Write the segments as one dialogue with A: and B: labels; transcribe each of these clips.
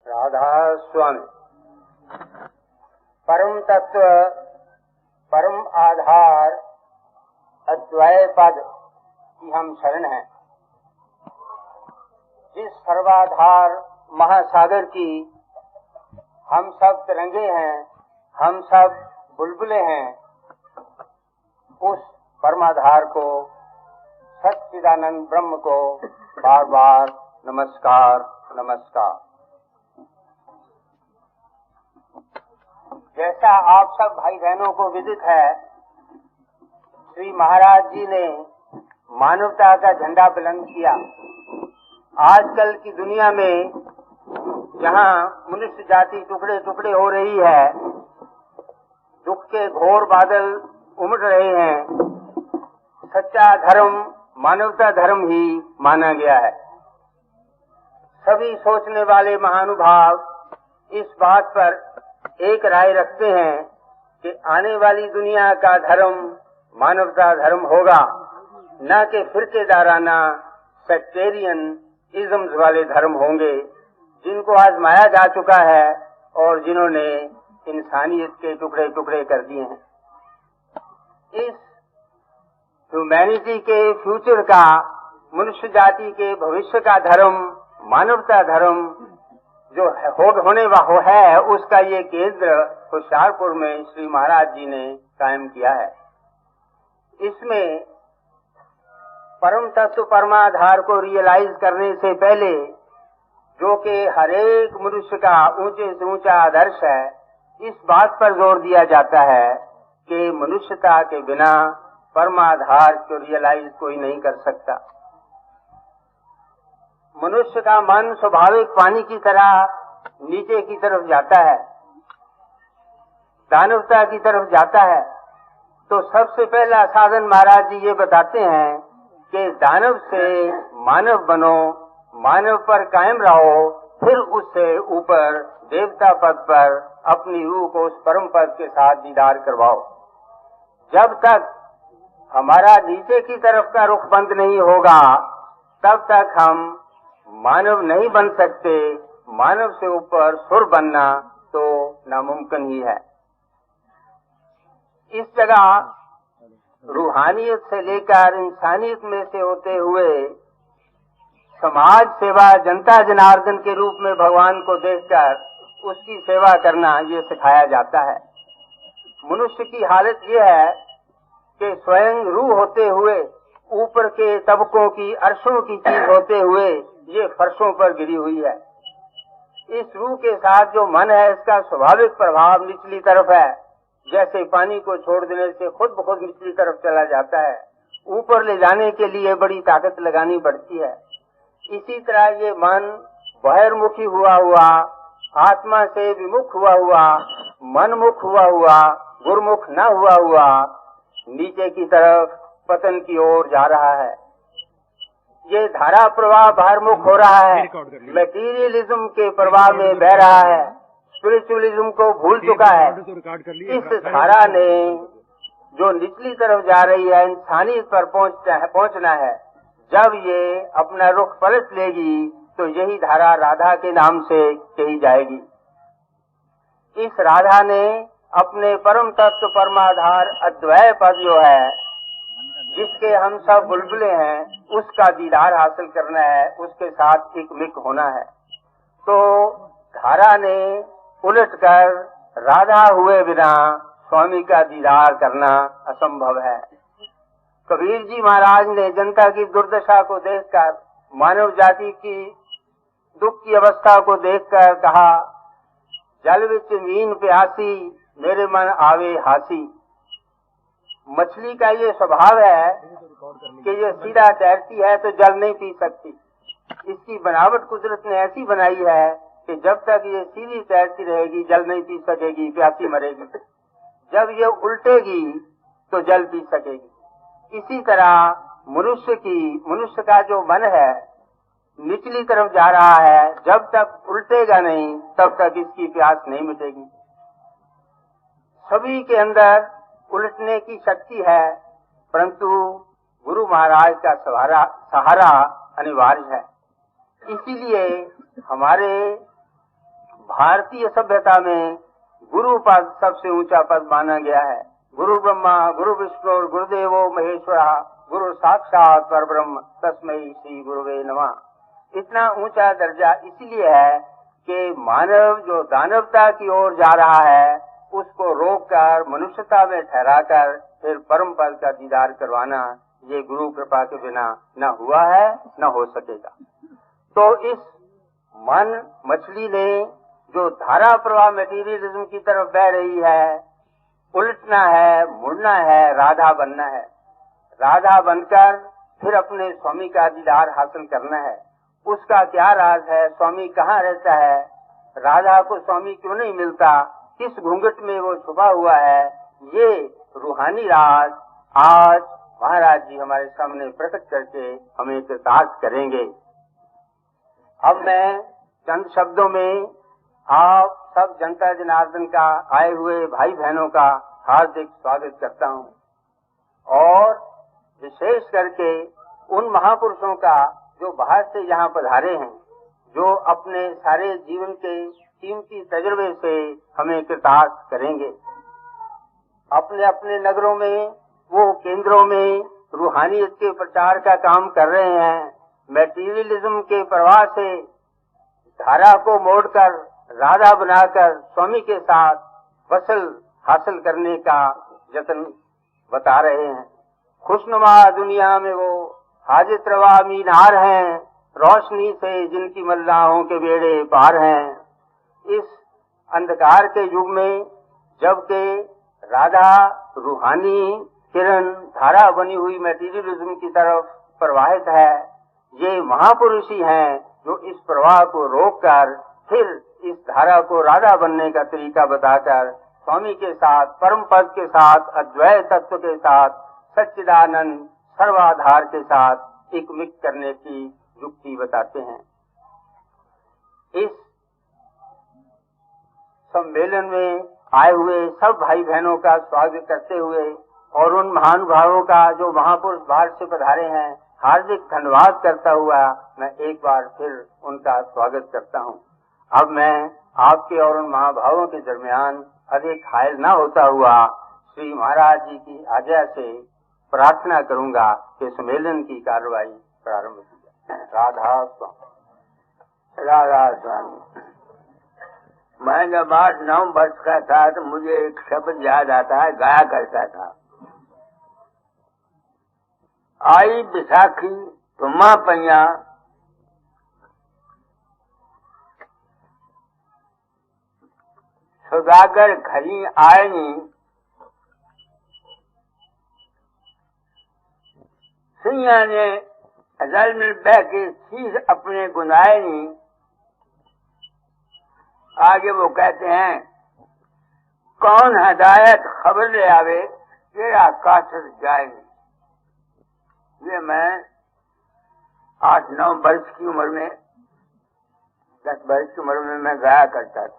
A: राधा स्वामी परम तत्व, परम आधार, अद्वैय पद की हम शरण हैं। जिस सर्वाधार महासागर की हम सब तिरंगे हैं, हम सब बुलबुलें हैं, उस परमाधार को, सच्चिदानंद ब्रह्म को बार बार नमस्कार नमस्कार। जैसा आप सब भाई बहनों को विदित है, श्री महाराज जी ने मानवता का झंडा बुलंद किया। आजकल की दुनिया में जहाँ मनुष्य जाति टुकड़े टुकड़े हो रही है, दुख के घोर बादल उमड़ रहे हैं, सच्चा धर्म मानवता धर्म ही माना गया है। सभी सोचने वाले महानुभाव इस बात पर एक राय रखते हैं कि आने वाली दुनिया का धर्म मानवता धर्म होगा, न कि फिरकेदाराना सेक्टेरियन इज़म्स वाले धर्म होंगे, जिनको आजमाया जा चुका है और जिन्होंने इंसानियत के टुकड़े टुकड़े कर दिए हैं। इस ह्यूमैनिटी के फ्यूचर का, मनुष्य जाति के भविष्य का धर्म, मानवता धर्म जो होने है, उसका ये केंद्र होशियारपुर में श्री महाराज जी ने कायम किया है। इसमें परम तत्व परमाधार को रियलाइज करने से पहले, जो कि हर एक मनुष्य का ऊंचे से ऊंचा आदर्श है, इस बात पर जोर दिया जाता है कि मनुष्यता के बिना परमाधार को रियलाइज कोई नहीं कर सकता। मनुष्य का मन स्वाभाविक पानी की तरह नीचे की तरफ जाता है, दानवता की तरफ जाता है। तो सबसे पहला साधन महाराज जी ये बताते हैं कि दानव से मानव बनो, मानव पर कायम रहो, फिर उससे ऊपर देवता पद पर अपनी रूह को उस परम पद के साथ दीदार करवाओ। जब तक हमारा नीचे की तरफ का रुख बंद नहीं होगा, तब तक हम मानव नहीं बन सकते। मानव से ऊपर सुर बनना तो नामुमकिन ही है। इस जगह रूहानियत से लेकर इंसानियत में से होते हुए समाज सेवा, जनता जनार्दन के रूप में भगवान को देखकर उसकी सेवा करना, ये सिखाया जाता है। मनुष्य की हालत ये है कि स्वयं रूह होते हुए, ऊपर के तबकों की, अर्शों की चीज होते हुए ये फर्शों पर गिरी हुई है। इस रूह के साथ जो मन है, इसका स्वाभाविक प्रभाव निचली तरफ है। जैसे पानी को छोड़ देने से खुद ब खुद निचली तरफ चला जाता है, ऊपर ले जाने के लिए बड़ी ताकत लगानी पड़ती है। इसी तरह ये मन बहिर्मुखी हुआ हुआ, आत्मा से विमुख हुआ, मनमुख हुआ, गुरुमुख न हुआ, नीचे की तरफ पतन की ओर जा रहा है। ये धारा प्रवाह बहिर्मुख हो रहा है, मटेरियलिज्म के प्रवाह में बह रहा है, स्पिरिचुअलिज्म को भूल चुका है। इस धारा ने जो निचली तरफ जा रही है, इंसानियत पर पहुंचना है। जब ये अपना रुख पलट लेगी तो यही धारा राधा के नाम से कही जाएगी। इस राधा ने अपने परम तत्व परमाधार अद्वैय पद जो है, जिसके हम सब बुलबुलें हैं, उसका दीदार हासिल करना है, उसके साथ एक मिक होना है। तो धारा ने उलटकर राधा हुए बिना स्वामी का दीदार करना असंभव है। कबीर जी महाराज ने जनता की दुर्दशा को देखकर, मानव जाति की दुख की अवस्था को देखकर कहा, जल विच मीन प्यासी, मेरे मन आवे हासी। मछली का ये स्वभाव है कि ये सीधा तैरती है तो जल नहीं पी सकती। इसकी बनावट कुदरत ने ऐसी बनाई है कि जब तक ये सीधी तैरती रहेगी, जल नहीं पी सकेगी, प्यासी मरेगी। जब ये उल्टेगी तो जल पी सकेगी। इसी तरह मनुष्य का जो मन है, निचली तरफ जा रहा है, जब तक उल्टेगा नहीं, तब तक इसकी प्यास नहीं मिटेगी। सभी के अंदर उलटने की शक्ति है, परंतु गुरु महाराज का सहारा अनिवार्य है। इसीलिए हमारे भारतीय सभ्यता में गुरु पद सबसे ऊंचा पद माना गया है। गुरु ब्रह्मा गुरु विष्णु गुरुदेवो महेश्वरा गुरु साक्षात परब्रह्म तस्मै श्री गुरुवे नमः। इतना ऊंचा दर्जा इसलिए है कि मानव जो दानवता की ओर जा रहा है उसको रोककर मनुष्यता में ठहराकर फिर परम पद का दीदार करवाना ये गुरु कृपा के बिना न हुआ है न हो सकेगा। तो इस मन मछली ने जो धारा प्रवाह मटेरियलिज्म की तरफ बह रही है, उलटना है, मुड़ना है, राधा बनना है। राधा बनकर फिर अपने स्वामी का दीदार हासिल करना है। उसका क्या राज है, स्वामी कहाँ रहता है, राधा को स्वामी क्यों नहीं मिलता, किस घूंघट में वो छुपा हुआ है, ये रूहानी राज आज महाराज जी हमारे सामने प्रकट करके हमें कृतार्थ करेंगे। अब मैं चंद शब्दों में आप सब जनता जनार्दन का आए हुए भाई बहनों का हार्दिक स्वागत करता हूँ और विशेष करके उन महापुरुषों का जो बाहर से यहाँ पधारे हैं, जो अपने सारे जीवन के कीमती तजुर्बे से हमें कृतार्थ करेंगे। अपने अपने नगरों में वो केंद्रों में रूहानियत के प्रचार का काम कर रहे हैं। मैटीरियलिज्म के प्रवाह से धारा को मोड़कर राधा बनाकर स्वामी के साथ वसल हासिल करने का यत्न बता रहे हैं। खुशनुमा दुनिया में वो हाजित रवा मीनार हैं, रोशनी से जिनकी मल्लाहों के बेड़े पार हैं। इस अंधकार के युग में जबकि राधा रूहानी किरण धारा बनी हुई मैटीरियलिज्म की तरफ प्रवाहित है, ये महापुरुष ही हैं जो इस प्रवाह को रोककर फिर इस धारा को राधा बनने का तरीका बताकर स्वामी के साथ, परम पद के साथ, अद्वैत तत्व के साथ, सच्चिदानंद सर्वाधार के साथ एक मिक्स करने की युक्ति बताते हैं। इस सम्मेलन में आए हुए सब भाई बहनों का स्वागत करते हुए और उन महानुभावों का जो महापुरुष बाहर से पधारे हैं हार्दिक धन्यवाद करता हुआ मैं एक बार फिर उनका स्वागत करता हूँ। अब मैं आपके और उन महाभावों के दरमियान अधिक हायल न होता हुआ श्री महाराज जी की आज्ञा से प्रार्थना करूंगा कि सम्मेलन की कार्रवाई प्रारंभ की जाए। राधा स्वामी।
B: राधा स्वामी। मैं जब 8-9 वर्ष का था तो मुझे एक शब्द याद आता है, गाया करता था, आई बिसाखी तुम्हा पैया सौदागर घरी आयनी सिंह ने जल में बह के शीश अपने गुनायनी। आगे वो कहते हैं, कौन हदायत खबर ले आवे तेरा कासर जाएगी। ये मैं 8-9 वर्ष की उम्र में, 10 वर्ष की उम्र में मैं गाया करता था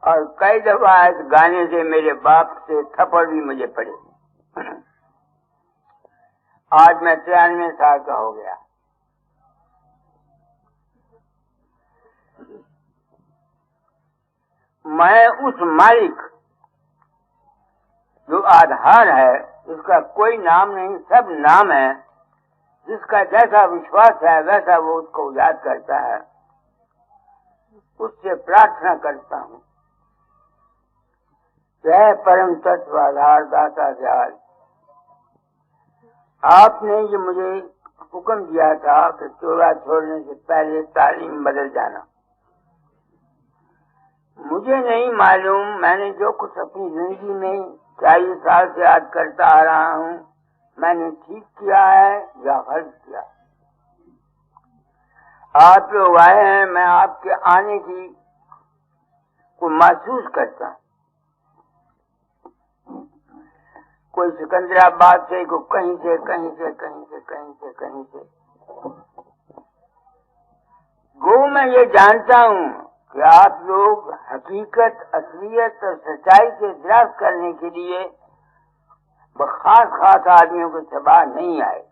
B: और कई दफा इस गाने से मेरे बाप से थप्पड़ भी मुझे पड़े। आज मैं 93 साल का हो गया। मैं उस मालिक जो आधार है, उसका कोई नाम नहीं, सब नाम है, जिसका जैसा विश्वास है वैसा वो उसको याद करता है, उससे प्रार्थना करता हूँ। जय परम तत्व आधार दाता दयाल। आपने ये मुझे हुक्म दिया था कि चोला छोड़ने से पहले तालीम बदल जाना। मुझे नहीं मालूम मैंने जो कुछ अपनी जिंदगी में 40 साल से आज करता आ रहा हूँ, मैंने ठीक किया है या गलत किया। आप लोग आए हैं, मैं आपके आने की को महसूस करता हूँ। कोई सिकंदराबाद से, कोई कहीं से कहीं से कहीं से कहीं से कहीं से। गो मैं ये जानता हूँ कि आप लोग हकीकत, असलियत और सच्चाई से दराज करने के लिए खास आदमियों के सभा नहीं आए।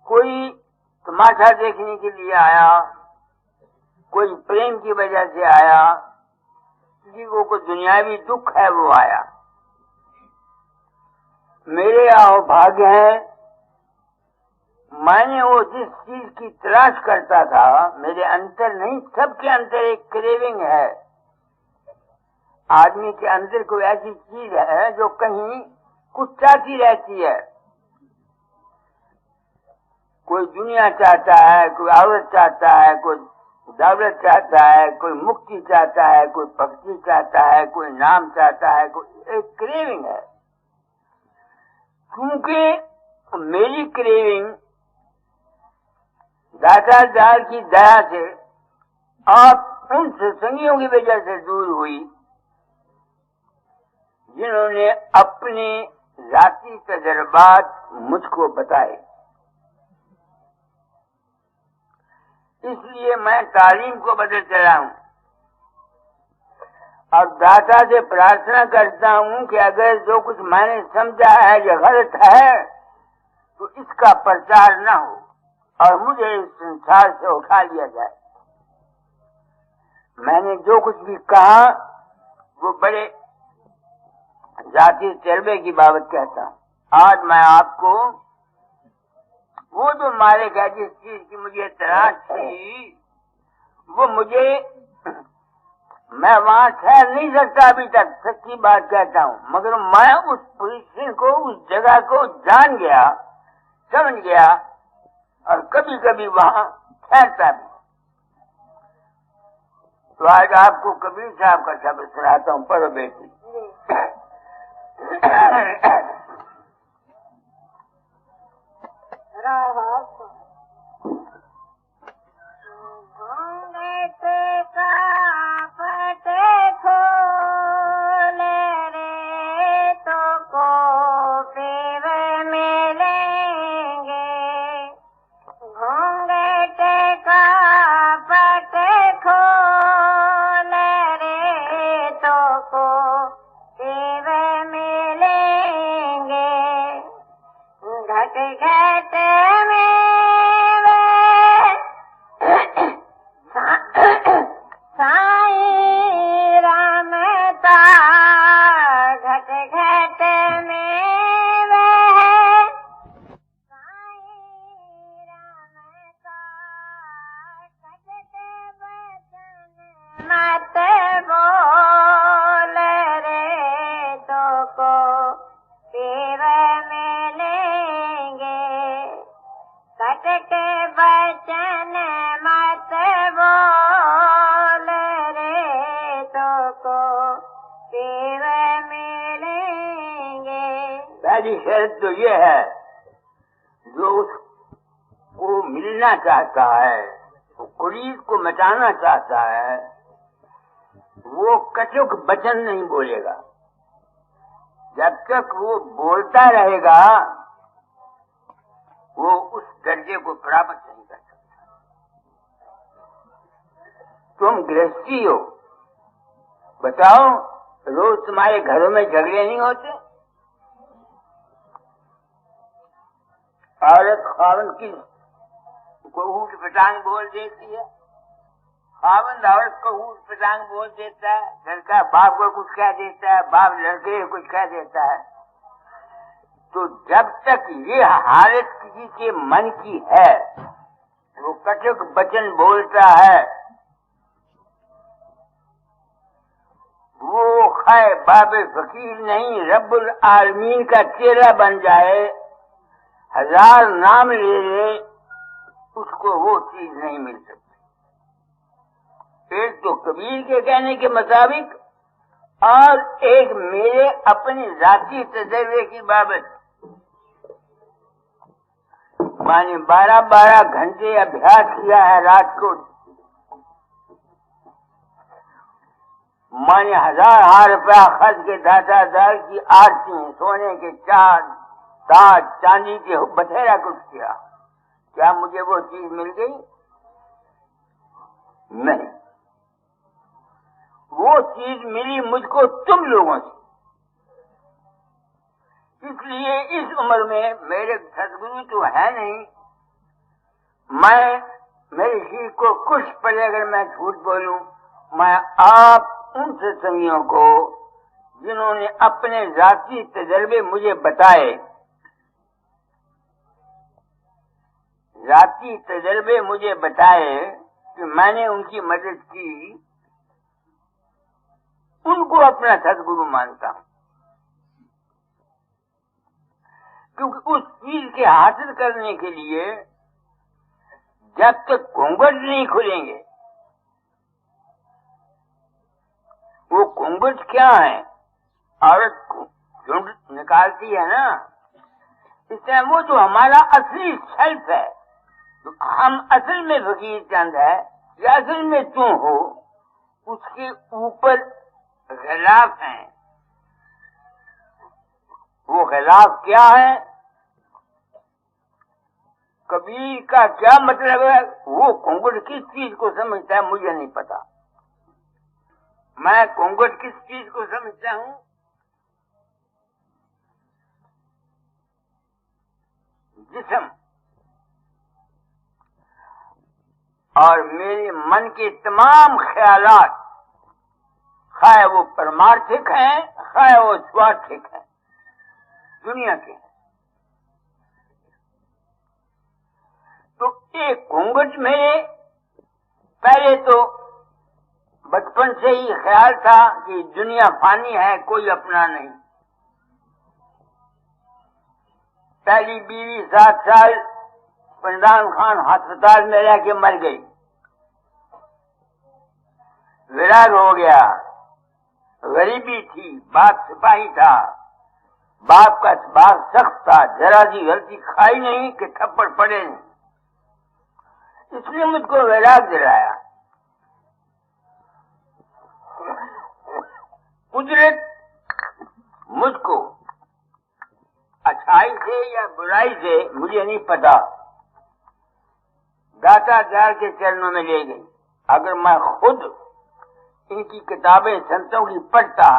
B: कोई तमाशा देखने के लिए आया कोई प्रेम की वजह से आया, किसी को कोई दुनियावी दुख है वो आया। मेरे भाग्य है, मैंने वो जिस चीज की तलाश करता था, मेरे अंतर नहीं, सबके अंदर एक क्रेविंग है। आदमी के अंदर कोई ऐसी चीज है जो कहीं कुछ चाहती रहती है। कोई दुनिया चाहता है, कोई औरत चाहता है, कोई दौलत चाहता है, कोई मुक्ति चाहता है, कोई भक्ति चाहता है, कोई नाम चाहता है, कोई एक क्रेविंग है। क्योंकि मेरी क्रेविंग दातादार की दया से आप उन सत्संगियों की वजह से दूर हुई जिन्होंने अपने जाती तजर्बात मुझको बताए। इसलिए मैं तालीम को बदल चला हूं और दाता से प्रार्थना करता हूं कि अगर जो कुछ मैंने समझा है जो गलत है तो इसका प्रचार न हो और मुझे इस संसार से उठा लिया जाए। मैंने जो कुछ भी कहा वो बड़े जाति तजर्बे की बाबत कहता हूं। आज मैं आपको वो जो मालिक है जिस चीज की मुझे तलाश थी, वो मुझे, मैं वहां ठहर नहीं सकता अभी तक, सच्ची बात कहता हूँ, मगर मैं उस पोजीशन को, उस जगह को जान गया, समझ गया और कभी कभी वहां ठहरता भी। तो आज आपको कबीर साहब का शब्द सुनाता हूँ, पढ़ो बेटी। पहली शर्त तो ये है, जो उसको मिलना चाहता है, वो कुरीद को मिटाना चाहता है, वो कटुक वचन नहीं बोलेगा। जब तक वो बोलता रहेगा वो उस दर्जे को प्राप्त नहीं कर सकता। तुम गृहस्थी हो, बताओ रोज तुम्हारे घरों में झगड़े नहीं होते? औरत खावन की को ऊट पटांग बोल देती है, खावन औरत को ऊट पटांग बोल देता है, लड़का बाप को कुछ कह देता है, बाप लड़के को कुछ कह देता है। तो जब तक ये हालत किसी के मन की है, वो कटुक वचन बोलता है, वो खाए बाबे फकीर नहीं, रब्बुल आलमीन का चेहरा बन जाए, हजार नाम ले ले, उसको वो चीज नहीं मिल सकती। एक तो कबीर के कहने के मुताबिक और एक मेरे अपनी जाती तजर्बे की बाबत। मैंने 12-12 घंटे अभ्यास किया है रात को। मैंने हजार रुपया खर्च के दातादार की आरती, सोने के चांद ताज चांदी के बथेरा कुछ किया। क्या मुझे वो चीज मिल गई? नहीं। वो चीज मिली मुझको तुम लोगों से। इसलिए इस उम्र में मेरे सदगुरु तो है नहीं, मैं मेरे शरीर को कुछ पड़े अगर मैं झूठ बोलूं, मैं आप उन सत्संगियों को जिन्होंने अपने जाती तजर्बे मुझे बताए, जाती तजर्बे मुझे बताए कि मैंने उनकी मदद की, उनको अपना सदगुरु मानता हूं। क्योंकि उस चीज के हासिल करने के लिए जब तक घूंघट नहीं खुलेंगे, वो घूंघट क्या है, औरत झुंड निकालती है ना, इस तरह वो जो हमारा असली सेल्फ है, तो हम असल में फकीर चंद है या असल में तू हो, उसके ऊपर गिलाफ हैं। वो गिलाफ क्या है, कबीर का क्या मतलब है, वो घूंघट किस चीज को समझता है मुझे नहीं पता। मैं घूंघट किस चीज को समझता हूं, जिस्म और मेरे मन के तमाम ख्यालात, खाए वो परमार्थिक हैं, खाए वो स्वार्थिक हैं, दुनिया के हैं। तो एक घूंघट में पहले तो बचपन से ही ख्याल था कि दुनिया फानी है, कोई अपना नहीं। पहली बीवी 7 साल इमरान खान अस्पताल में रह के मर गई, विराग हो गया, गरीबी थी, बाप सिपाही था, बाप का स्वभाव सख्त था, जरा सी गलती खाई नहीं कि थप्पड़ पड़े नहीं, इसलिए मुझको वैराग दिलाया। कुदरत मुझको अच्छाई से या बुराई से मुझे नहीं पता, दाता दयाल के चरणों में ले गई। अगर मैं खुद इनकी किताबें संतों की पढ़ता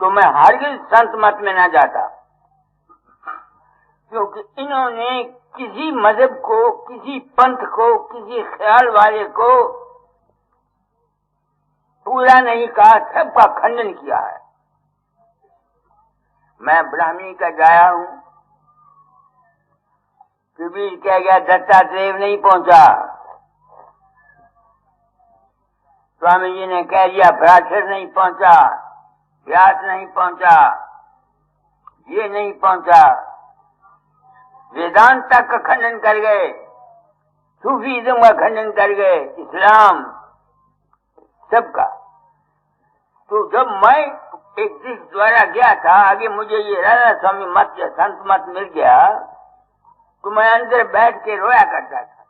B: तो मैं हरगिज़ संत मत में न जाता, क्योंकि इन्होंने किसी मजहब को, किसी पंथ को, किसी ख्याल वाले को पूरा नहीं कहा, सबका खंडन किया है। मैं ब्राह्मणी का जाया हूं, कबीर कह गया दत्तात्रेय नहीं पहुंचा, स्वामी जी ने कह दिया पराशर नहीं पहुंचा, व्यास नहीं पहुंचा, ये नहीं पहुंचा, वेदांत तक का खंडन कर गए, सूफीज़्म का खंडन कर गए, इस्लाम सबका। तो जब मैं एक दिश द्वारा गया था, आगे मुझे ये राधा स्वामी मत या संत मत मिल गया, तो मैं अंदर बैठ के रोया करता था,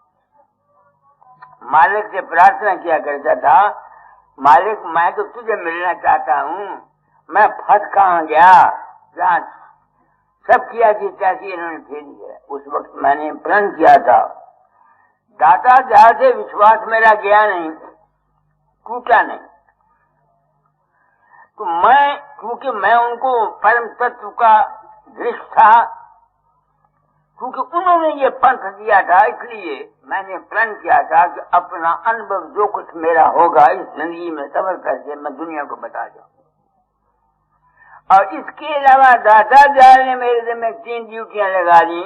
B: मालिक से प्रार्थना किया करता था, मालिक मैं तो तुझे मिलना चाहता हूँ, मैं फंस कहाँ गया, जहाँ सब किया कि कैसी इन्होंने फेरी है। उस वक्त मैंने प्रण किया था, दाता जहां से विश्वास मेरा गया नहीं, टूटा नहीं। तो मैं, क्योंकि मैं उनको परम तत्व का दृष्ट था, क्योंकि उन्होंने ये पंथ दिया था, इसलिए मैंने प्रण किया था कि अपना अनुभव जो कुछ मेरा होगा इस जिंदगी में समझ करके मैं दुनिया को बता जाऊं। और इसके अलावा दाता दयाल ने मेरे दिल में 3 ड्यूटियां लगा दी,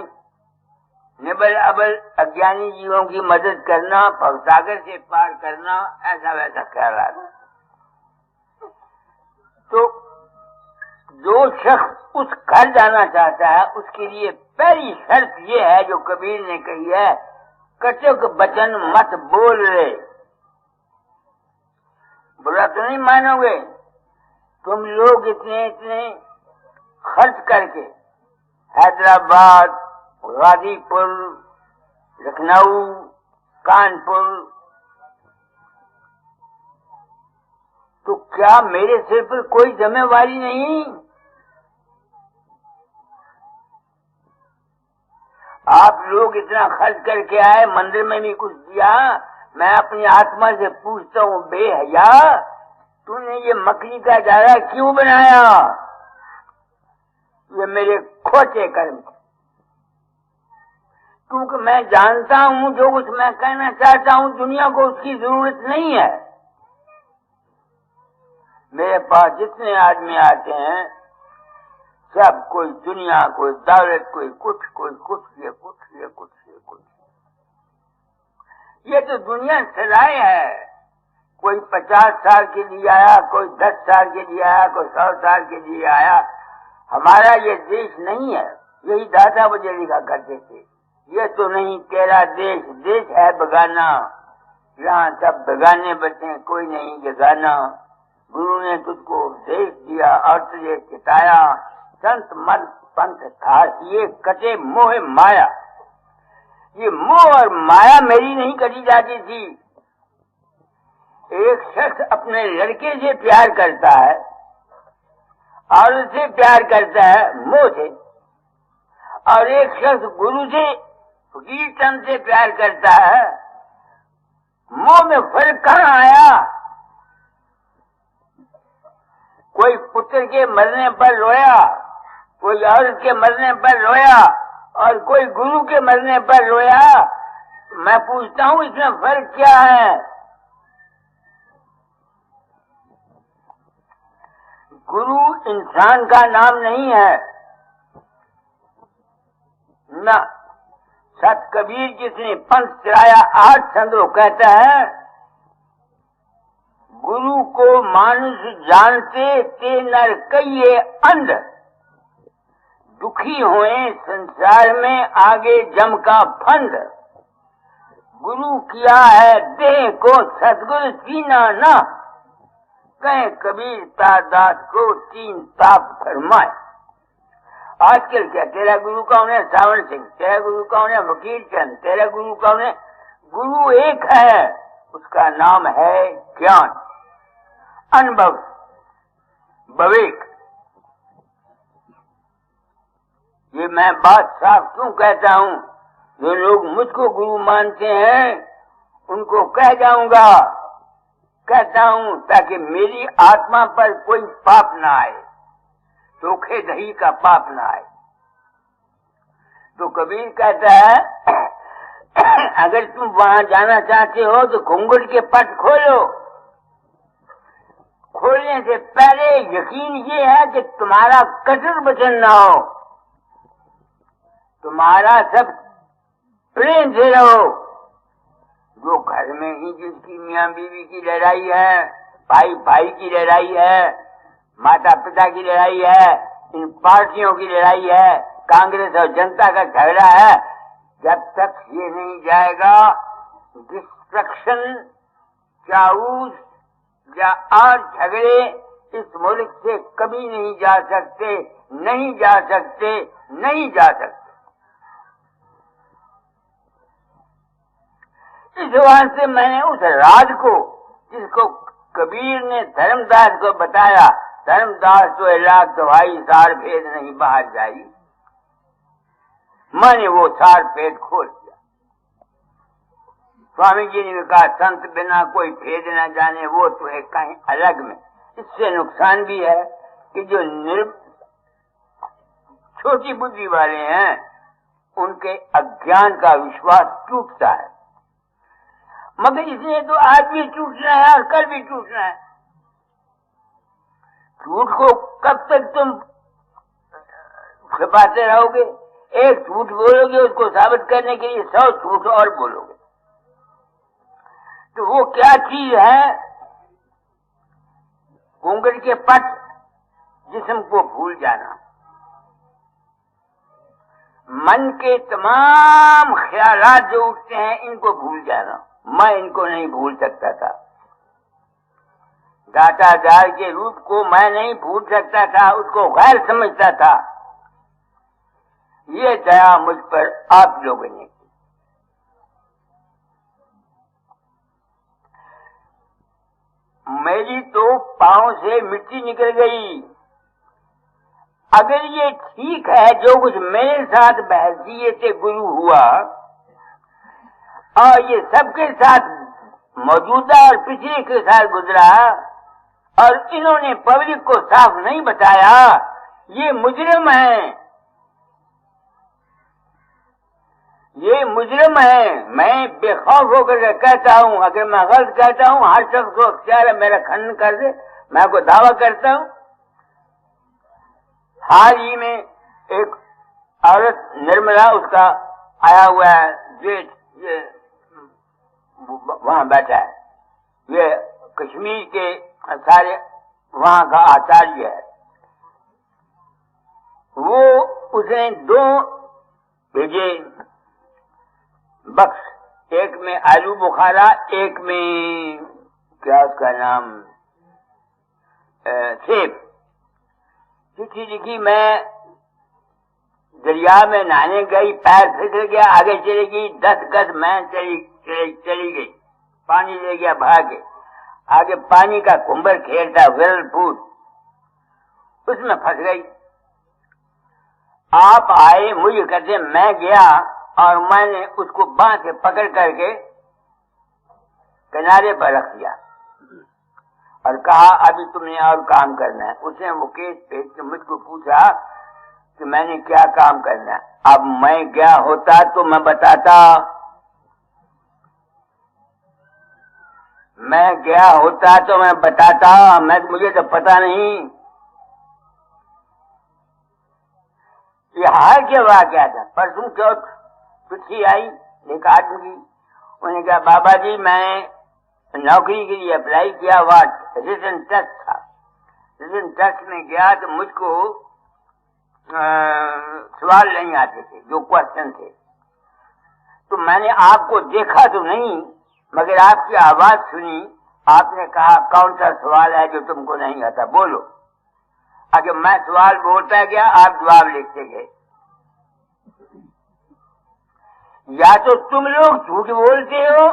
B: निबल अबल अज्ञानी जीवों की मदद करना, भवसागर से पार करना, ऐसा वैसा ख्याल आता। तो जो शख्स उस घर जाना चाहता है, उसके लिए पहली शर्त ये है जो कबीर ने कही है, कटक बचन मत बोल रे। बुरा तो नहीं मानोगे, तुम लोग इतने इतने खर्च करके हैदराबाद, गाजीपुर, लखनऊ, कानपुर, तो क्या मेरे सिर पर कोई जिम्मेवारी नहीं? आप लोग इतना खर्च करके आए, मंदिर में भी कुछ दिया, मैं अपनी आत्मा से पूछता हूँ, बेहया तूने ये मकड़ी का चारा क्यों बनाया? ये मेरे खोटे कर्म थे। क्योंकि मैं जानता हूं जो कुछ मैं कहना चाहता हूं दुनिया को उसकी जरूरत नहीं है। मेरे पास जितने आदमी आते हैं सब कोई दुनिया, कोई दौलत, कोई कुछ, ये कुछ, ये कुछ, ये कुछ। ये तो दुनिया सदाए है। कोई 50 साल के लिए आया, कोई 10 साल के लिए आया, कोई 100 साल के लिए आया। हमारा ये देश नहीं है। यही दादा मुझे लिखा करते थे, ये तो नहीं तेरा देश, देश है बेगाना, यहाँ सब बेगाने बचे, कोई नहीं जगाना। गुरु ने तुझको उपदेश दिया और तुझे चिताया, संत मत पंथ था ये कटे मोह माया। ये मोह और माया मेरी नहीं कटी जाती थी। एक शख्स अपने लड़के से प्यार करता है और उससे प्यार करता है मोह से, और एक शख्स गुरु से, फकीर चंद से प्यार करता है। मोह में फर्क कहाँ आया? कोई पुत्र के मरने पर रोया, कोई औरत के मरने पर रोया, और कोई गुरु के मरने पर रोया। मैं पूछता हूँ इसमें फर्क क्या है? गुरु इंसान का नाम नहीं है ना। सत कबीर जिसने पंथ चलाया 8 संतों कहता है, गुरु को मानुष जानते ते नर कहिए अंध, दुखी होए संसार में आगे जम का फंद। गुरु किया है देह को सतगुरु सीना ना, कहे कबीर दास को 3 ताप फरमाए। आजकल क्या तेरा गुरु कौन है? सावन सिंह। तेरा गुरु कौन है? वकील चंद। तेरा गुरु कौन है? गुरु एक है, उसका नाम है ज्ञान, अनुभव, विवेक। ये मैं बात साफ क्यों कहता हूँ? जो लोग मुझको गुरु मानते हैं उनको कह जाऊंगा, कहता हूँ ताकि मेरी आत्मा पर कोई पाप ना आए, धोखे दही का पाप ना आए। तो कबीर कहता है अगर तुम वहां जाना चाहते हो तो घूंघट के पट खोलो। खोलने से पहले यकीन ये है कि तुम्हारा कठोर वचन ना हो, तुम्हारा सब प्रेम से रहो। जो घर में ही जिसकी मियाँ बीवी की लड़ाई है, भाई भाई की लड़ाई है, माता पिता की लड़ाई है, इन पार्टियों की लड़ाई है, कांग्रेस और जनता का झगड़ा है, जब तक ये नहीं जाएगा डिस्ट्रक्शन, चाऊस या और झगड़े इस मुल्क से कभी नहीं जा सकते, नहीं जा सकते, नहीं जा सकते। इस वास्ते मैंने उस राज को जिसको कबीर ने धर्मदास को बताया, धर्मदास तो इलाक तो भाई सार भेद नहीं बाहर जाई, मैंने वो सार भेद खोल दिया। स्वामी जी ने कहा संत बिना कोई भेद न जाने, वो तो है कहीं अलग में। इससे नुकसान भी है कि जो छोटी बुद्धि वाले हैं उनके अज्ञान का विश्वास टूटता है। मगर इसलिए तो आज भी टूटना है और कल भी टूटना है। झूठ को कब तक तुम छिपाते रहोगे? एक झूठ बोलोगे, उसको साबित करने के लिए 100 झूठ और बोलोगे। तो वो क्या चीज है? घूंघट के पट, जिस्म को भूल जाना, मन के तमाम ख्यालात जो उठते हैं इनको भूल जाना। मैं इनको नहीं भूल सकता था, दातादार के रूप को मैं नहीं भूल सकता था, उसको गैर समझता था। ये दया मुझ पर आप लोगों ने की। मेरी तो पांव से मिट्टी निकल गई। अगर ये ठीक है जो कुछ मेरे साथ बहसीयत गुरु हुआ और ये सबके साथ मौजूदा और पिछले के साथ गुजरा, और इन्होंने पब्लिक को साफ नहीं बताया, ये मुजरिम है। ये मुजरिम है। मैं बेखौफ होकर कहता हूँ, अगर मैं गलत कहता हूँ हर शख्स को अख्तियार है मेरा खंडन कर दे। मैं को दावा करता हूँ। हाल ही में एक औरत निर्मला, उसका आया हुआ है जेठ, ये वहां बैठा है, ये कश्मीर के सारे वहां का आचार्य है। वो उसने 2 भेजे बक्स, एक में आलू बुखारा, एक में क्या उसका नाम सेब। चिट्ठी लिखी, मैं दरिया में नहाने गई, पैर फिसल गया, आगे चली गई 10 गज मैं चली गई, पानी ले गया भागे, आगे पानी का कुंबर खेलता व्हर्लपूल, उसमें फंस गई। आप आए, मुझे कहते, मैं गया और मैंने उसको बांह से पकड़ करके किनारे पर रख दिया और कहा अभी तुमने और काम करना है। उसने वो केस भेज के मुझको पूछा कि मैंने क्या काम करना है। अब मैं गया होता तो मैं बताता, मैं गया होता तो मैं बताता, मुझे तो पता नहीं। ये हाल क्या वाक़या था। परसों क्यों चिट्ठी आई एक आदमी की, उन्होंने कहा बाबा जी मैं नौकरी के लिए अप्लाई किया हुआ, रिटन टेस्ट था, रिटन टेस्ट में गया तो मुझको सवाल नहीं आते थे, जो क्वेश्चन थे। तो मैंने आपको देखा तो नहीं, मगर आपकी आवाज सुनी, आपने कहा कौन सा सवाल है जो तुमको नहीं आता, बोलो। अगर मैं सवाल बोलता गया, आप जवाब लिखते गए। या तो तुम लोग झूठ बोलते हो,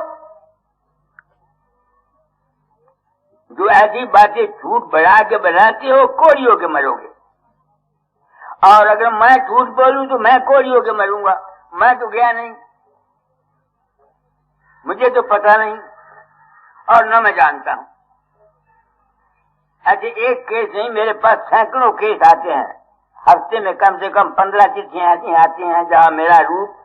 B: जो ऐसी बातें झूठ बढ़ा के बनाते हो, कोरी होके मरोगे। और अगर मैं झूठ बोलूं तो मैं कोरी होके मरूंगा। मैं तो गया नहीं, मुझे तो पता नहीं और न मैं जानता हूं। ऐसे एक केस नहीं, मेरे पास सैकड़ों केस आते हैं। हफ्ते में कम से कम 15 चिट्ठियां ऐसी आती हैं जहां मेरा रूप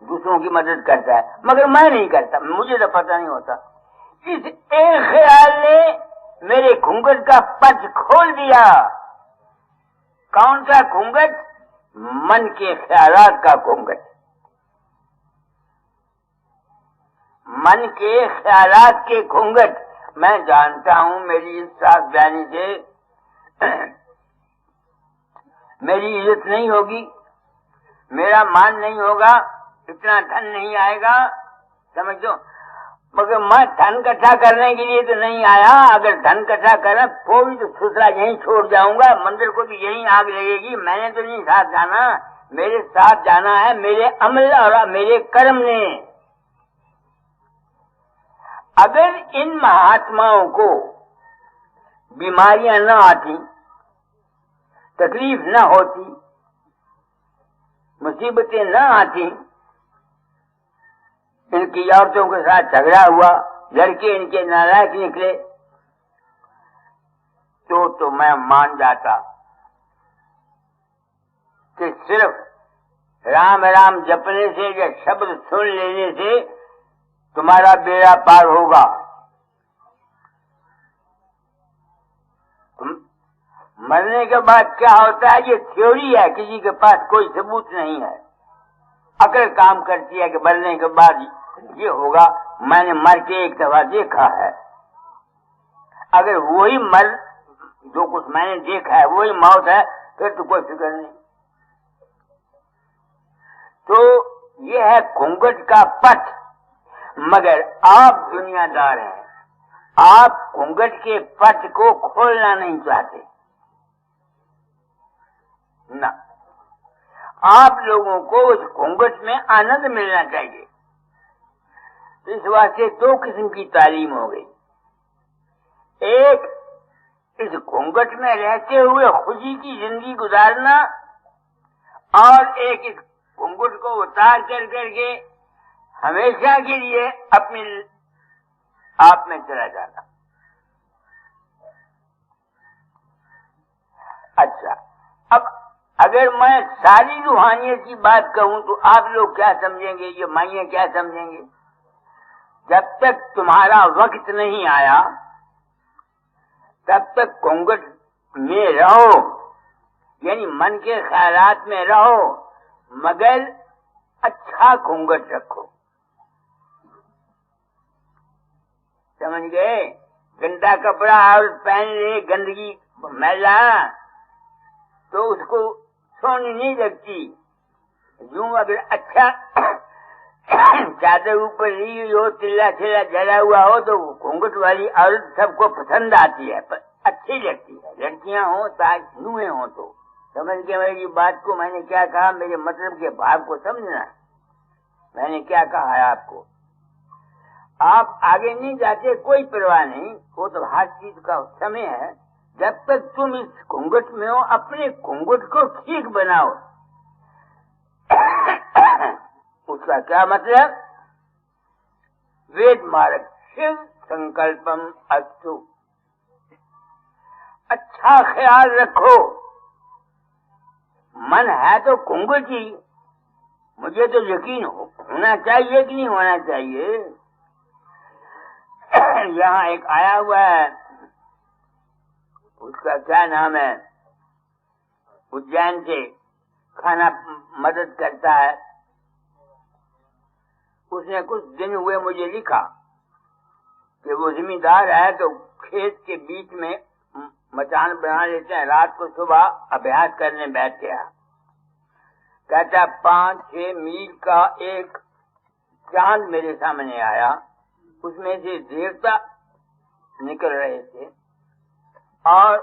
B: दूसरों की मदद करता है, मगर मैं नहीं करता, मुझे तो पता नहीं होता। इस एक ख्याल ने मेरे घूंघट का पंच खोल दिया। कौन सा घूंघट? मन के ख्यालात का घूंघट। मन के ख्यालात के घूंघट। मैं जानता हूं मेरी इस साफ बयानी से मेरी इज्जत नहीं होगी, मेरा मान नहीं होगा, इतना धन नहीं आएगा, समझो। मगर मैं धन इकट्ठा करने के लिए तो नहीं आया। अगर धन इकट्ठा करना तो भी तो सुसरा यहीं छोड़ जाऊंगा, मंदिर को भी यहीं आग लगेगी। मैंने तो नहीं साथ जाना, मेरे साथ जाना है मेरे अमल और मेरे कर्म ने। अगर इन महात्माओं को बीमारियां न आती, तकलीफ न होती, मुसीबतें न आती, इनकी औरतों के साथ झगड़ा हुआ, लड़के इनके नालायक निकले, तो मैं मान जाता कि सिर्फ राम राम जपने से या शब्द सुन लेने से तुम्हारा बेड़ा पार होगा। मरने के बाद क्या होता है, ये थ्योरी है, किसी के पास कोई सबूत नहीं है। अकल काम करती है कि मरने के बाद ये होगा। मैंने मर के एक दफा देखा है। अगर वही जो कुछ मैंने देखा है वही मौत है, फिर तो कोई फिक्र नहीं। तो ये है घूंघट का पट। मगर आप दुनियादार हैं, आप घूंघट के पट को खोलना नहीं चाहते ना। आप लोगों को उस घूंघट में आनंद मिलना चाहिए। इस वास्ते 2 किस्म की तालीम हो गई। एक, इस घूंघट में रहते हुए खुशी की जिंदगी गुजारना, और एक इस घूंघट को उतार कर करके हमेशा के लिए अपने आप में चला जाना। अच्छा, अब अगर मैं सारी रूहानियत की बात कहूं तो आप लोग क्या समझेंगे, ये माइया क्या समझेंगे? जब तक तुम्हारा वक्त नहीं आया तब तक घूंघट में रहो, यानी मन के ख्यालात में रहो, मगर अच्छा घूंघट रखो। समझ गए? गंदा कपड़ा और पहन ले, गंदगी मैला, तो उसको सोनी नहीं लगती। यूं अगर अच्छा चादर ऊपर ली हुई हो, तिल्ला छिल्ला जला हुआ हो, तो घूंघट वाली औरत सबको पसंद आती है, पर अच्छी लगती है। लड़कियां हो ताज नुए हो तो। समझ के मेरी बात को? मैंने क्या कहा, मेरे मतलब के भाव को समझना। मैंने क्या कहा है आपको? आप आगे नहीं जाते, कोई परवाह नहीं, वो तो हर चीज का समय है। जब तक तुम इस घूंघट में हो, अपने घूंघट को ठीक बनाओ। उसका क्या मतलब? वेद मार्ग शिव संकल्पम अस्तु। अच्छा ख्याल रखो। मन है तो घूंघट ही, मुझे तो यकीन होना चाहिए कि नहीं होना चाहिए। यहाँ एक आया हुआ है, उसका क्या नाम है, उज्जैन से खाना मदद करता है। उसने कुछ दिन हुए मुझे लिखा कि वो जमींदार है, तो खेत के बीच में मचान बना लेते हैं, रात को सुबह अभ्यास करने बैठ गया। कहता 5-6 मील का एक चांद मेरे सामने आया, उसमें से देवता निकल रहे थे और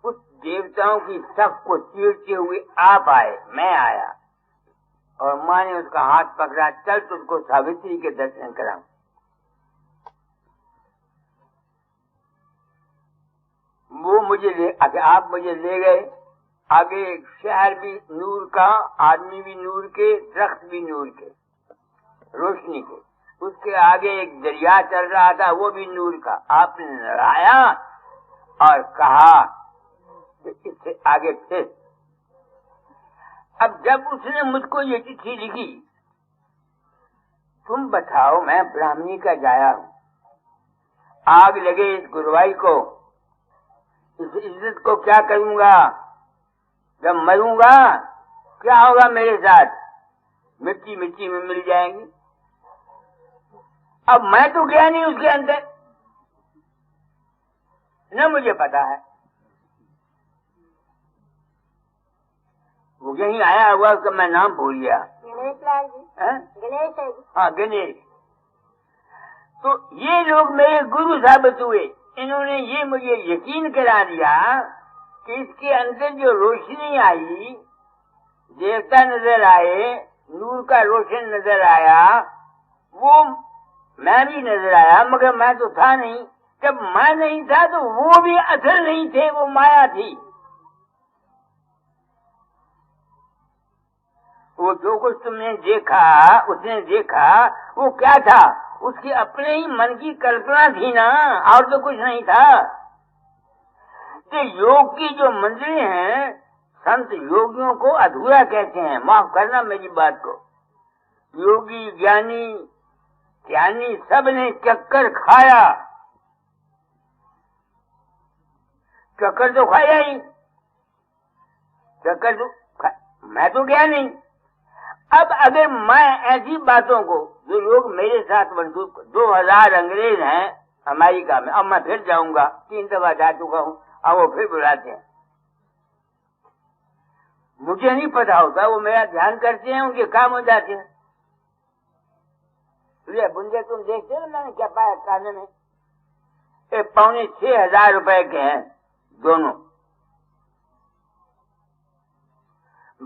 B: उस देवताओं की सफ को चीरते हुए आप आए, मैं आया, और माँ ने उसका हाथ पकड़ा, चल तुझको सावित्री के दर्शन कराऊं। वो मुझे आप मुझे ले गए। आगे एक शहर भी नूर का, आदमी भी नूर के, दरख्त भी नूर के, रोशनी के। उसके आगे एक दरिया चल रहा था, वो भी नूर का। आपने नहाया और कहा कि इससे आगे फिर। अब जब उसने मुझको ये चिट्ठी लिखी, तुम बताओ, मैं ब्राह्मणी का जाया हूं, आग लगे इस गुरुवाई को, इस इज्जत को क्या करूंगा? जब मरूंगा क्या होगा मेरे साथ? मिट्टी मिट्टी में मिल जाएंगी। अब मैं तो गया नहीं उसके अंदर, न मुझे पता है। वो यहीं आया हुआ, उसका मैं नाम भूल गया।
C: गणेश लाल जी। गणेश है जी।
B: हाँ, गणेश। तो ये लोग मेरे गुरु साबित हुए। इन्होंने ये मुझे यकीन करा दिया कि इसके अंदर जो रोशनी आई, देवता नजर आए, नूर का रोशन नजर आया, वो मैं भी नजर आया, मगर मैं तो था नहीं। जब मैं नहीं था तो वो भी असल नहीं थे, वो माया थी। वो जो कुछ तुमने देखा, उसने देखा, वो क्या था? उसकी अपने ही मन की कल्पना थी ना, और तो कुछ नहीं था। तो योग की जो मंजिलें हैं, संत योगियों को अधूरा कहते हैं। माफ करना मेरी बात को। योगी ज्ञानी ज्ञानी सब ने चक्कर खाया, चक्कर तो खाया ही, चक्कर तो मैं तो गया नहीं। अब अगर मैं ऐसी बातों को, जो लोग मेरे साथ मंसूब, 2000 अंग्रेज हैं अमेरिका में, अब मैं फिर जाऊंगा, 3 दफा जा चुका हूँ, अब वो फिर बुलाते हैं। मुझे नहीं पता होता, वो मेरा ध्यान करते हैं, उनके काम हो जाते हैं। ये बुंदे तुम देखते हो, मैंने क्या पाया खाने में? 5,600 रुपए के हैं दोनों।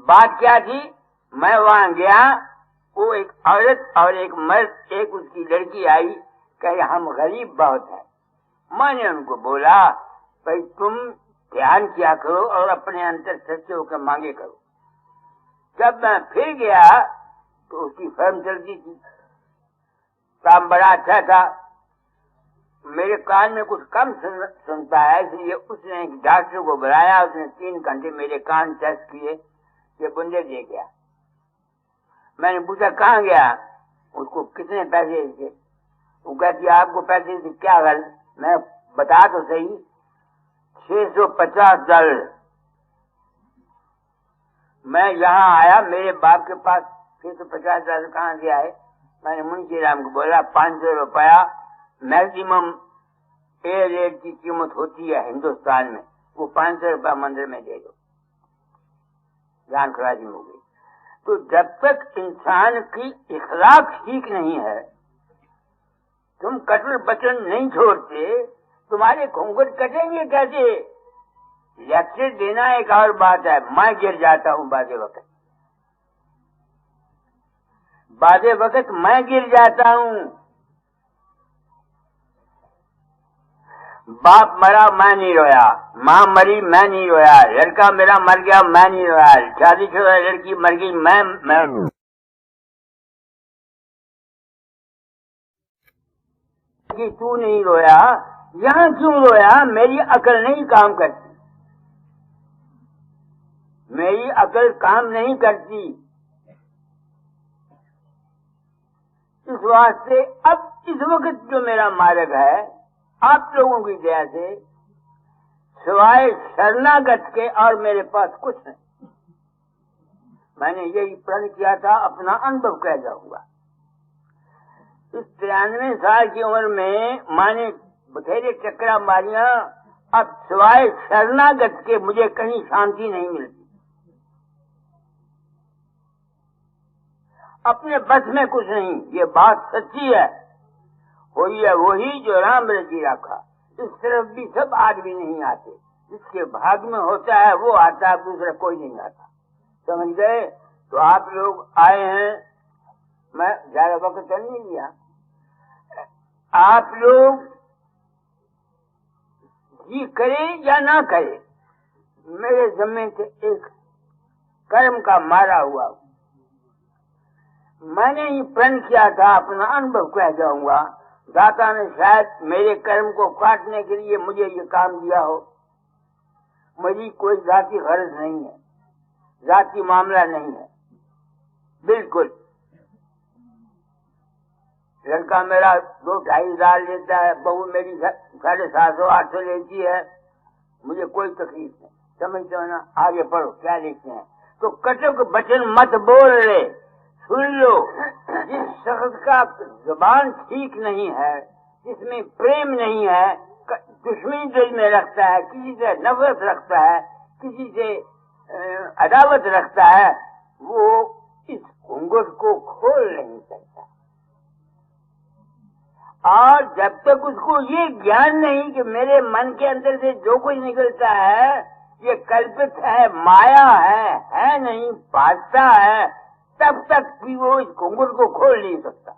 B: बात क्या थी? मैं वहां गया, वो एक औरत और एक मर्द, एक उसकी लड़की आई, कहे हम गरीब बहुत हैं। मैंने उनको बोला, भाई तुम ध्यान किया करो और अपने अंतर सच्चे होकर मांगे करो। जब मैं फिर गया तो उसकी फर्म चलती थी, काम बड़ा अच्छा था। मेरे कान में कुछ कम सुनता है, इसलिए उसने एक डॉक्टर को बुलाया, उसने 3 घंटे मेरे कान टेस्ट किए, ये बुंदे दे गया। मैंने पूछा कहाँ गया, उसको कितने पैसे थे? वो कहती आपको पैसे से क्या गल? मैं बता तो सही, $650। मैं यहाँ आया, मेरे बाप के पास $650 कहाँ से आए? मैंने मुंशी राम को बोला 500 रुपया मैक्सिमम ए रेट की कीमत होती है हिंदुस्तान में, वो 500 रुपया मंदिर में दे दो। जान खराजी हो गई। तो जब तक इंसान की इखलाक ठीक नहीं है, तुम कठोर वचन नहीं छोड़ते, तुम्हारे घूंघट कटेंगे कैसे? लेक्चर देना एक और बात है, मैं गिर जाता हूँ बाजे वक्त मैं गिर जाता हूँ। बाप मरा मैं नहीं रोया, माँ मरी मैं नहीं रोया, लड़का मेरा मर गया मैं नहीं रोया, शादीशुदा लड़की मर गई मैं कि तू नहीं रोया। यहाँ क्यों रोया? मेरी अकल नहीं काम करती, मेरी अकल काम नहीं करती। इस वास्ते अब इस वक्त जो मेरा मार्ग है, आप लोगों की दया से सिवाय शरणागत के और मेरे पास कुछ नहीं। मैंने यही प्रण किया था, अपना अनुभव कह जाऊंगा। इस 93 साल की उम्र में मैंने बथेरे चक्रा मारिया, अब सिवाय शरणागत के मुझे कहीं शांति नहीं मिलती। अपने बस में कुछ नहीं, ये बात सच्ची है। वही है वही जो राम रची रखा। इस तरफ भी सब आदमी नहीं आते, जिसके भाग में होता है वो आता है, दूसरा कोई नहीं आता। समझ गए? तो आप लोग आए हैं, मैं ज्यादा वक्त तो नहीं लिया। आप लोग जी करे या ना करे, मेरे ज़िम्मे से एक कर्म का मारा हुआ। मैंने ही प्रण किया था, अपना अनुभव कह जाऊंगा। दाता ने शायद मेरे कर्म को काटने के लिए मुझे ये काम दिया हो। मेरी कोई जाति गरज नहीं है, जाति मामला नहीं है बिल्कुल। लड़का मेरा 2-2.5 लेता है, बहू मेरी 750-800 लेती है, मुझे कोई तकलीफ नहीं। समझते हो ना? आगे पढ़ो, क्या लिखते हैं। तो कटुक वचन मत बोल रहे, सुन लो। जिस शख्स का जुबान ठीक नहीं है, जिसमें प्रेम नहीं है, दुश्मनी दिल में रखता है, किसी से नफरत रखता है, किसी से अदावत रखता है, वो इस घूंघट को खोल नहीं सकता। और जब तक उसको ये ज्ञान नहीं कि मेरे मन के अंदर से जो कुछ निकलता है ये कल्पित है, माया है नहीं, भासता है, तब तक भी वो इस घूंघट को खोल नहीं सकता।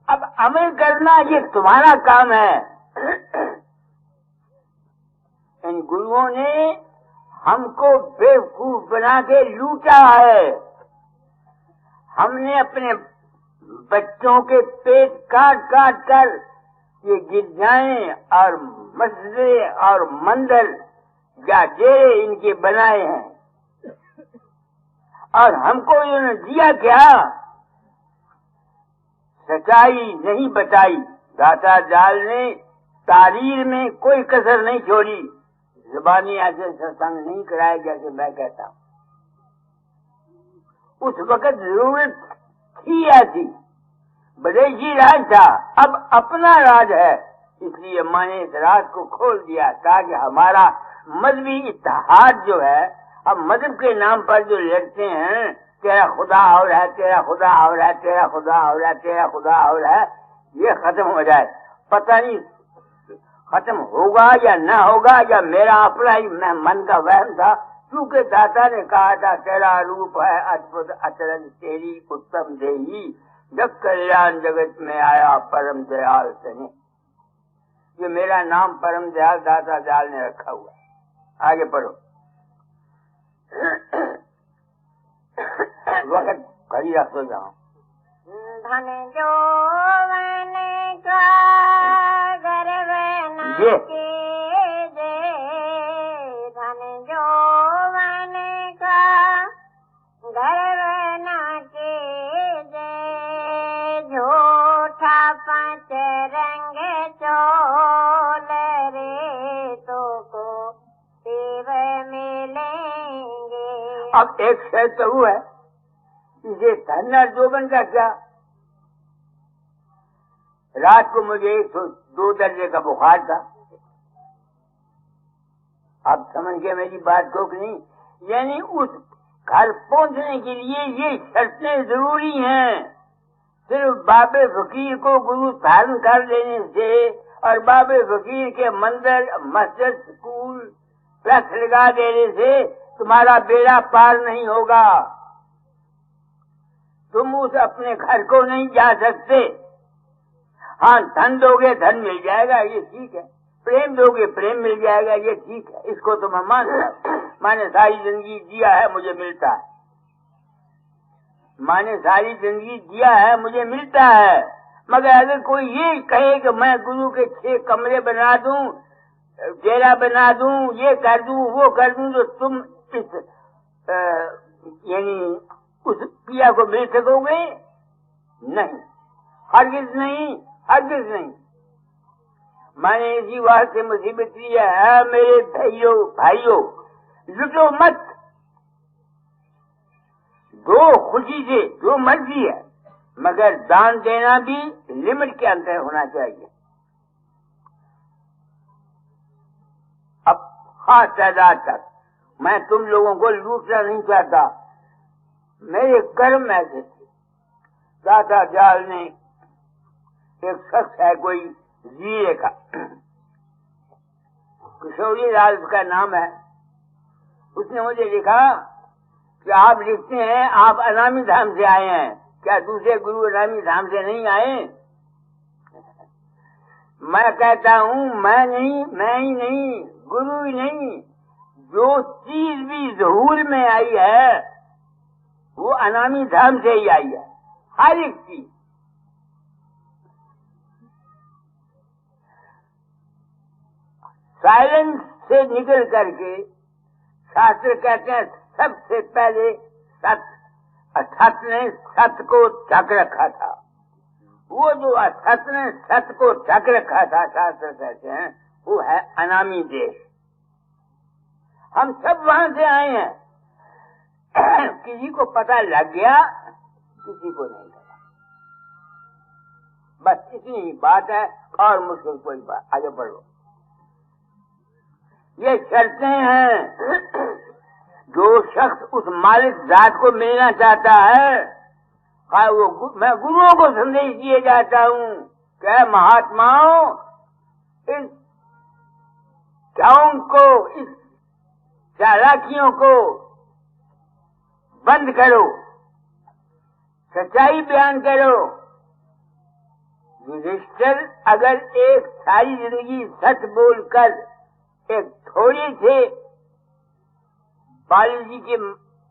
B: अब अमल करना ये तुम्हारा काम है। इन गुरुओं ने हमको बेवकूफ बना के लूटा है। हमने अपने बच्चों के पेट काट काट कर ये गिरजाएं और मस्जिदें और मंदिर या डेरे इनके बनाए हैं। और हमको इन्होंने दिया क्या? सच्चाई नहीं बताई। दाता जाल ने तारीर में कोई कसर नहीं छोड़ी। जुबानी ऐसे सत्संग नहीं कराया जैसे मैं कहता हूँ। उस वक्त जरूरत थी ऐसी, विदेशी राज था, अब अपना राज है। इसलिए मैंने इस राज को खोल दिया ताकि हमारा मजहबी इत्तेहाद जो है, हम मजहब के नाम पर जो लड़ते हैं, तेरा खुदा और है, तेरा खुदा और है, तेरा खुदा और है, तेरा खुदा और है, ये खत्म हो जाए। पता नहीं खत्म होगा या न होगा, या मेरा अपना ही मन का वहम था। क्योंकि दाता ने कहा था तेरा रूप है अद्भुत अचरज तेरी उत्तम देही, जग कल्याण जगत में आया परम दयाल सने। ये मेरा नाम परम दयाल दाता दयाल ने रखा हुआ है। आगे पढ़ो। वक्त घड़ी रख दो जाओ।
C: धन जो मैंने का गर्व न कीजे, धन जो मैंने
B: अब एक शर्त तो वो है, इसे धन और जोबन का क्या। रात को मुझे 102 दर्जे का बुखार था। अब समझ गए मेरी बात को कि नहीं? यानी उस घर पहुंचने के लिए ये शर्तें जरूरी हैं। सिर्फ बाबे फकीर को गुरु धारण कर देने से और बाबे फकीर के मंदिर, मस्जिद, स्कूल, प्लस लगा देने से तुम्हारा बेड़ा पार नहीं होगा। तुम उस अपने घर को नहीं जा सकते। हाँ, धन दोगे धन मिल जाएगा, ये ठीक है। प्रेम दोगे प्रेम मिल जाएगा, ये ठीक है। इसको तो मैं मानता। मैंने सारी जिंदगी जिया है, मुझे मिलता है। मैंने सारी जिंदगी जिया है, मुझे मिलता है। मगर अगर कोई ये कहे कि मैं गुरु के 6 कमरे बना दूं, डेरा बना दूं, ये कर दूं, वो कर दूं, तो तुम इस यानी उस पिया को मिल सकोगे? नहीं, हरगिज नहीं, हरगिज नहीं। मैंने इसी वास्ते मुसीबत लिया है। मेरे भाइयों, लुटो मत। दो खुशी से, जो मर्जी है, मगर दान देना भी लिमिट के अंदर होना चाहिए। अब खास तादाद तक मैं तुम लोगों को लूटना नहीं चाहता। मेरे कर्म ऐसे थे। दाता जाल ने, एक शख्स है कोई जिले का, किशोरी लाल का नाम है, उसने मुझे लिखा कि आप लिखते हैं आप अनामी धाम से आए हैं, क्या दूसरे गुरु अनामी धाम से नहीं आए? मैं कहता हूँ मैं ही नहीं, गुरु ही नहीं, जो चीज भी ज़हूर में आई है वो अनामी धाम से ही आई है। हर एक चीज। साइलेंस से निकल करके शास्त्र कहते हैं सबसे पहले सत ने सत को ढक रखा था। वो जो असत ने सत को ढक रखा था, शास्त्र कहते हैं, वो है अनामी देश। हम सब वहां से आए हैं। किसी को पता लग गया, किसी को नहीं लगा। बस इतनी ही बात है, और मुश्किल कोई बात। आगे बढ़ो। ये शर्तें हैं। जो शख्स उस मालिक जात को मिलना चाहता है, मैं गुरुओं को संदेश दिए जाता हूँ कि महात्माओं, इस चाउंग को, इस चालाकियों को बंद करो, सच्चाई बयान करो। युधिष्ठिर अगर एक सारी जिंदगी सच बोलकर एक थोड़ी से बाली जी के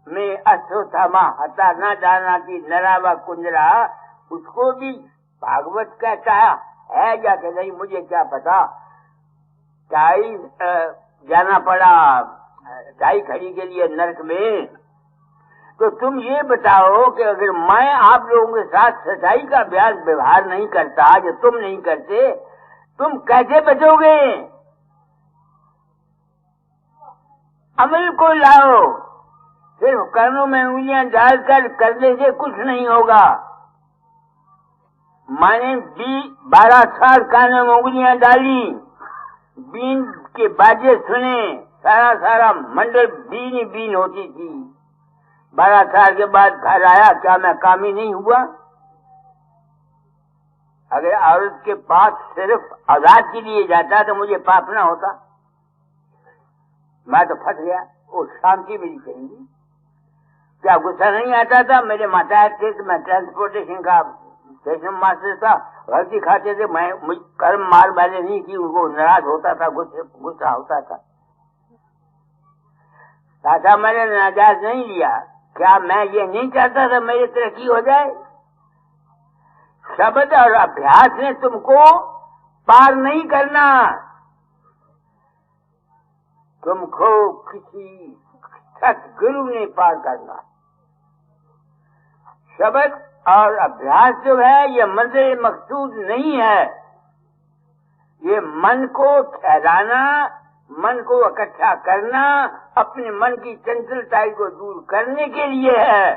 B: में अश्वत्थामा हता न जाना की नरावा कुंजरा, उसको भी भागवत कहता है या कि नहीं मुझे क्या पता, चाई जाना पड़ा चाई खड़ी के लिए नरक में। तो तुम ये बताओ कि अगर मैं आप लोगों के साथ सच्चाई का व्यवहार नहीं करता, जो तुम नहीं करते, तुम कैसे बचोगे? अमल को लाओ। सिर्फ कर्णों में उंगलियां डालकर करने से कुछ नहीं होगा। मैंने 12 साल कानों में उंगलियां डाली, बीन के बाजे सुने, सारा मंडल बीन होती थी। 12 साल के बाद घर आया, क्या मैं कामी नहीं हुआ? अगर औरत के पास सिर्फ औलाद के लिए जाता तो मुझे पाप ना होता। मैं तो फंस गया। वो शांति मेरी करेंगी, क्या गुस्सा नहीं आता था? मेरे माताहत थे तो मैं ट्रांसपोर्टेशन का स्टेशन मास्टर था, गलती खाते थे, मैं कर्म मार मैंने नहीं की, उनको नाराज होता था, गुस्सा होता था। दादा मैंने नाजायज नहीं लिया। क्या मैं ये नहीं चाहता था मेरी तरक्की हो जाए? शब्द और अभ्यास ने तुमको पार नहीं करना, तुमको किसी सतगुरु ने पार करना। शब्द और अभ्यास जो है ये मंजिल मकसूद नहीं है। ये मन को ठहराना, मन को इकट्ठा करना अपने मन की चंचलता को दूर करने के लिए है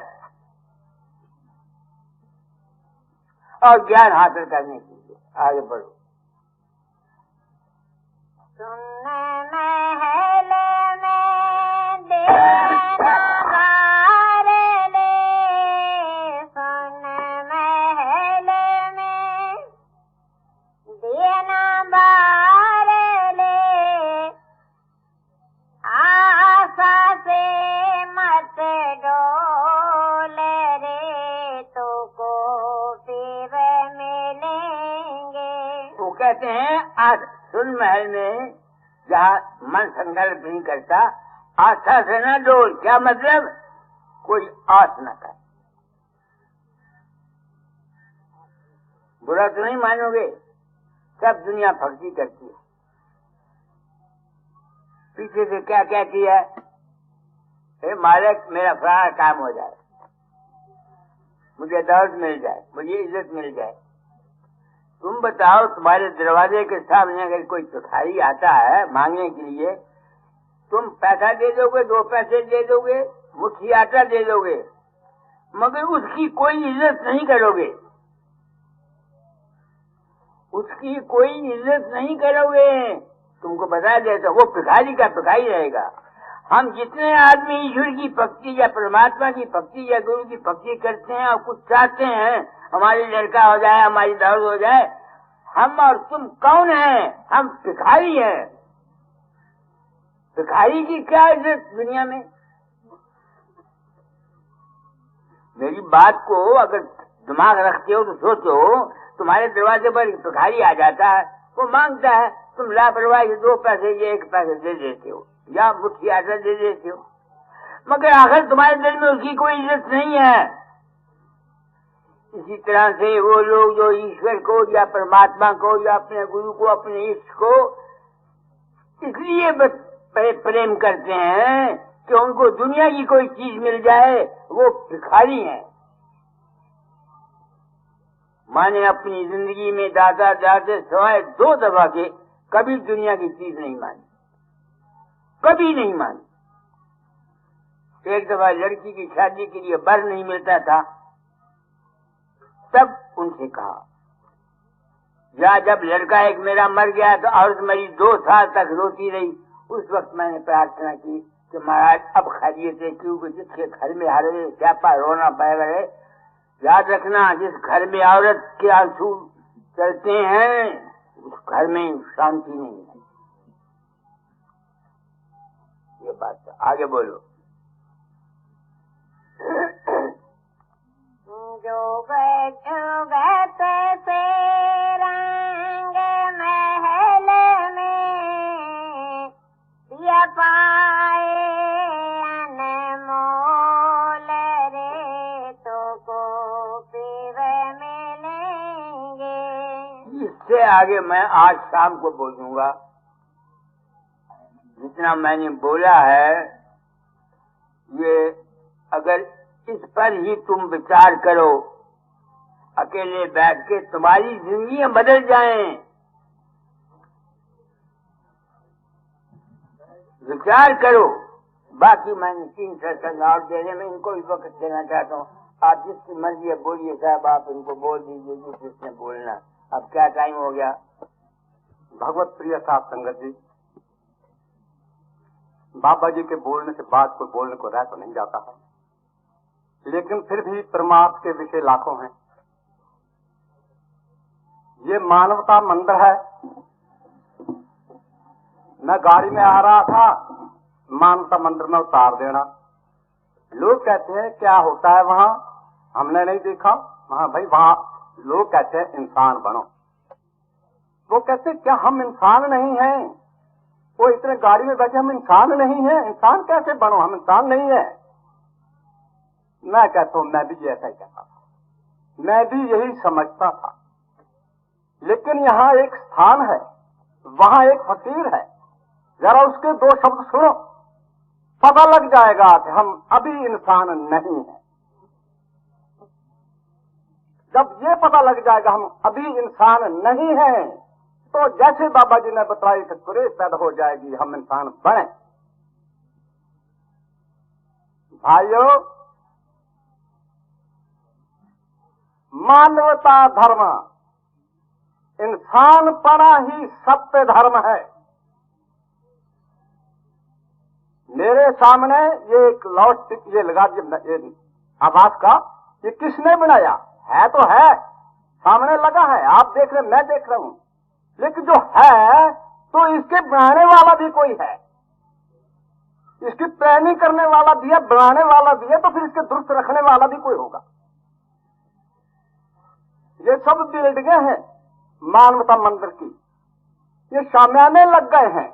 B: और ज्ञान हासिल करने के लिए। आगे बढ़ो।
C: सुन महल में देना बार ले, सुन महल में देना बार ले, आशा से मत डोल रे, तो को फिर मिलेंगे।
B: वो कहते हैं आज सुन महल में जहाँ मन संकल्प नहीं करता, आशा से न डोल। क्या मतलब? कोई आस न कर। बुरा तो नहीं मानोगे, सब दुनिया भक्ति करती है। पीछे से क्या क्या किया? हे मालिक, मेरा फलाना काम हो जाए, मुझे दौलत मिल जाए, मुझे इज्जत मिल जाए। तुम बताओ, तुम्हारे दरवाजे के सामने अगर कोई भिखारी आता है मांगने के लिए, तुम पैसा दे दोगे, 2 पैसे दे दोगे, मुट्ठी आटा दे दोगे, मगर उसकी कोई इज्जत नहीं करोगे, उसकी कोई इज्जत नहीं करोगे। तुमको बता देता, वो भिखारी का भिखारी रहेगा। हम जितने आदमी ईश्वर की भक्ति या परमात्मा की भक्ति या गुरु की भक्ति करते हैं और कुछ चाहते हैं, हमारी लड़का हो जाए, हमारी दौलत हो जाए, हम और तुम कौन हैं? हम भिखारी हैं। भिखारी की क्या इज्जत दुनिया में? मेरी बात को अगर दिमाग रखते हो तो सोचो, तुम्हारे दरवाजे पर भिखारी आ जाता है, वो मांगता है, तुम लापरवाही से 2 पैसे या 1 पैसे दे देते हो या मुट्ठी आटा दे देते हो, मगर आखिर तुम्हारे दिल में उसकी कोई इज्जत नहीं है। इसी तरह से वो लोग जो ईश्वर को या परमात्मा को या अपने गुरु को, अपने इष्ट को इसलिए प्रेम करते हैं कि उनको दुनिया की कोई चीज मिल जाए, वो भिखारी हैं। माने अपनी जिंदगी में दादा दादा सवाए 2 दफा के कभी दुनिया की चीज नहीं मानी, कभी नहीं मानी। एक दफा लड़की की शादी के लिए बर नहीं मिलता था, तब उनसे कहा, या जब लड़का एक मेरा मर गया तो औरत मेरी 2 साल तक रोती रही, उस वक्त मैंने प्रार्थना की कि महाराज अब खैरियत है, क्योंकि जिसके घर में हर स्यापा रोना पाएगा है, याद रखना, जिस घर में औरत के आंसू चलते हैं उस घर में शांति नहीं है। ये बात आगे बोलो।
C: जोगत से रंग महल में दिया पाए अनमोल रे, तो को फिर मिलेंगे।
B: इससे आगे मैं आज शाम को बोलूंगा। जितना मैंने बोला है, ये अगर इस पर ही तुम विचार करो, अकेले बैठ के तुम्हारी जिंदगियां बदल जाएं। विचार करो। बाकी मैंने 3 सेकंड और देने में इनको भी वक्त देना चाहता हूँ। आप जिसकी मर्जी है बोलिए साहब, आप इनको बोल दीजिए जिसने बोलना। अब क्या टाइम हो गया?
D: भगवत प्रिय साथ संगत जी, बाबा जी के बोलने से बात को बोलने को रह तो नहीं जाता है, लेकिन फिर भी परमार्थ के विषय लाखों हैं। ये मानवता मंदिर है। मैं गाड़ी में आ रहा था, मानवता मंदिर में उतार देना। लोग कहते हैं क्या होता है वहाँ, हमने नहीं देखा। हाँ भाई, वहाँ लोग कहते हैं इंसान बनो। वो कहते क्या हम इंसान नहीं हैं? वो इतने गाड़ी में बैठे हम इंसान नहीं हैं? इंसान कैसे बनो, हम इंसान नहीं है। मैं कहता हूँ, मैं भी ऐसा ही कहता था, मैं भी यही समझता था। लेकिन यहाँ एक स्थान है, वहाँ एक फकीर है, जरा उसके 2 शब्द सुनो, पता लग जाएगा कि हम अभी इंसान नहीं हैं। जब ये पता लग जाएगा हम अभी इंसान नहीं हैं, तो जैसे बाबा जी ने बताई कि कुरेश पैदा हो जाएगी, हम इंसान बने। भाइयों, मानवता धर्म, इंसानपना ही सत्य धर्म है। मेरे सामने ये एक लाउड ये लगा दिया आवाज का, ये किसने बनाया है? तो है, सामने लगा है, आप देख रहे, मैं देख रहा हूं, लेकिन जो है तो इसके बनाने वाला भी कोई है, इसकी प्लानिंग करने वाला भी है, बनाने वाला भी है, तो फिर इसके दुरुस्त रखने वाला भी कोई होगा। ये सब बिल्डिंगें हैं मानवता मंदिर की, ये शामियाने लग गए हैं।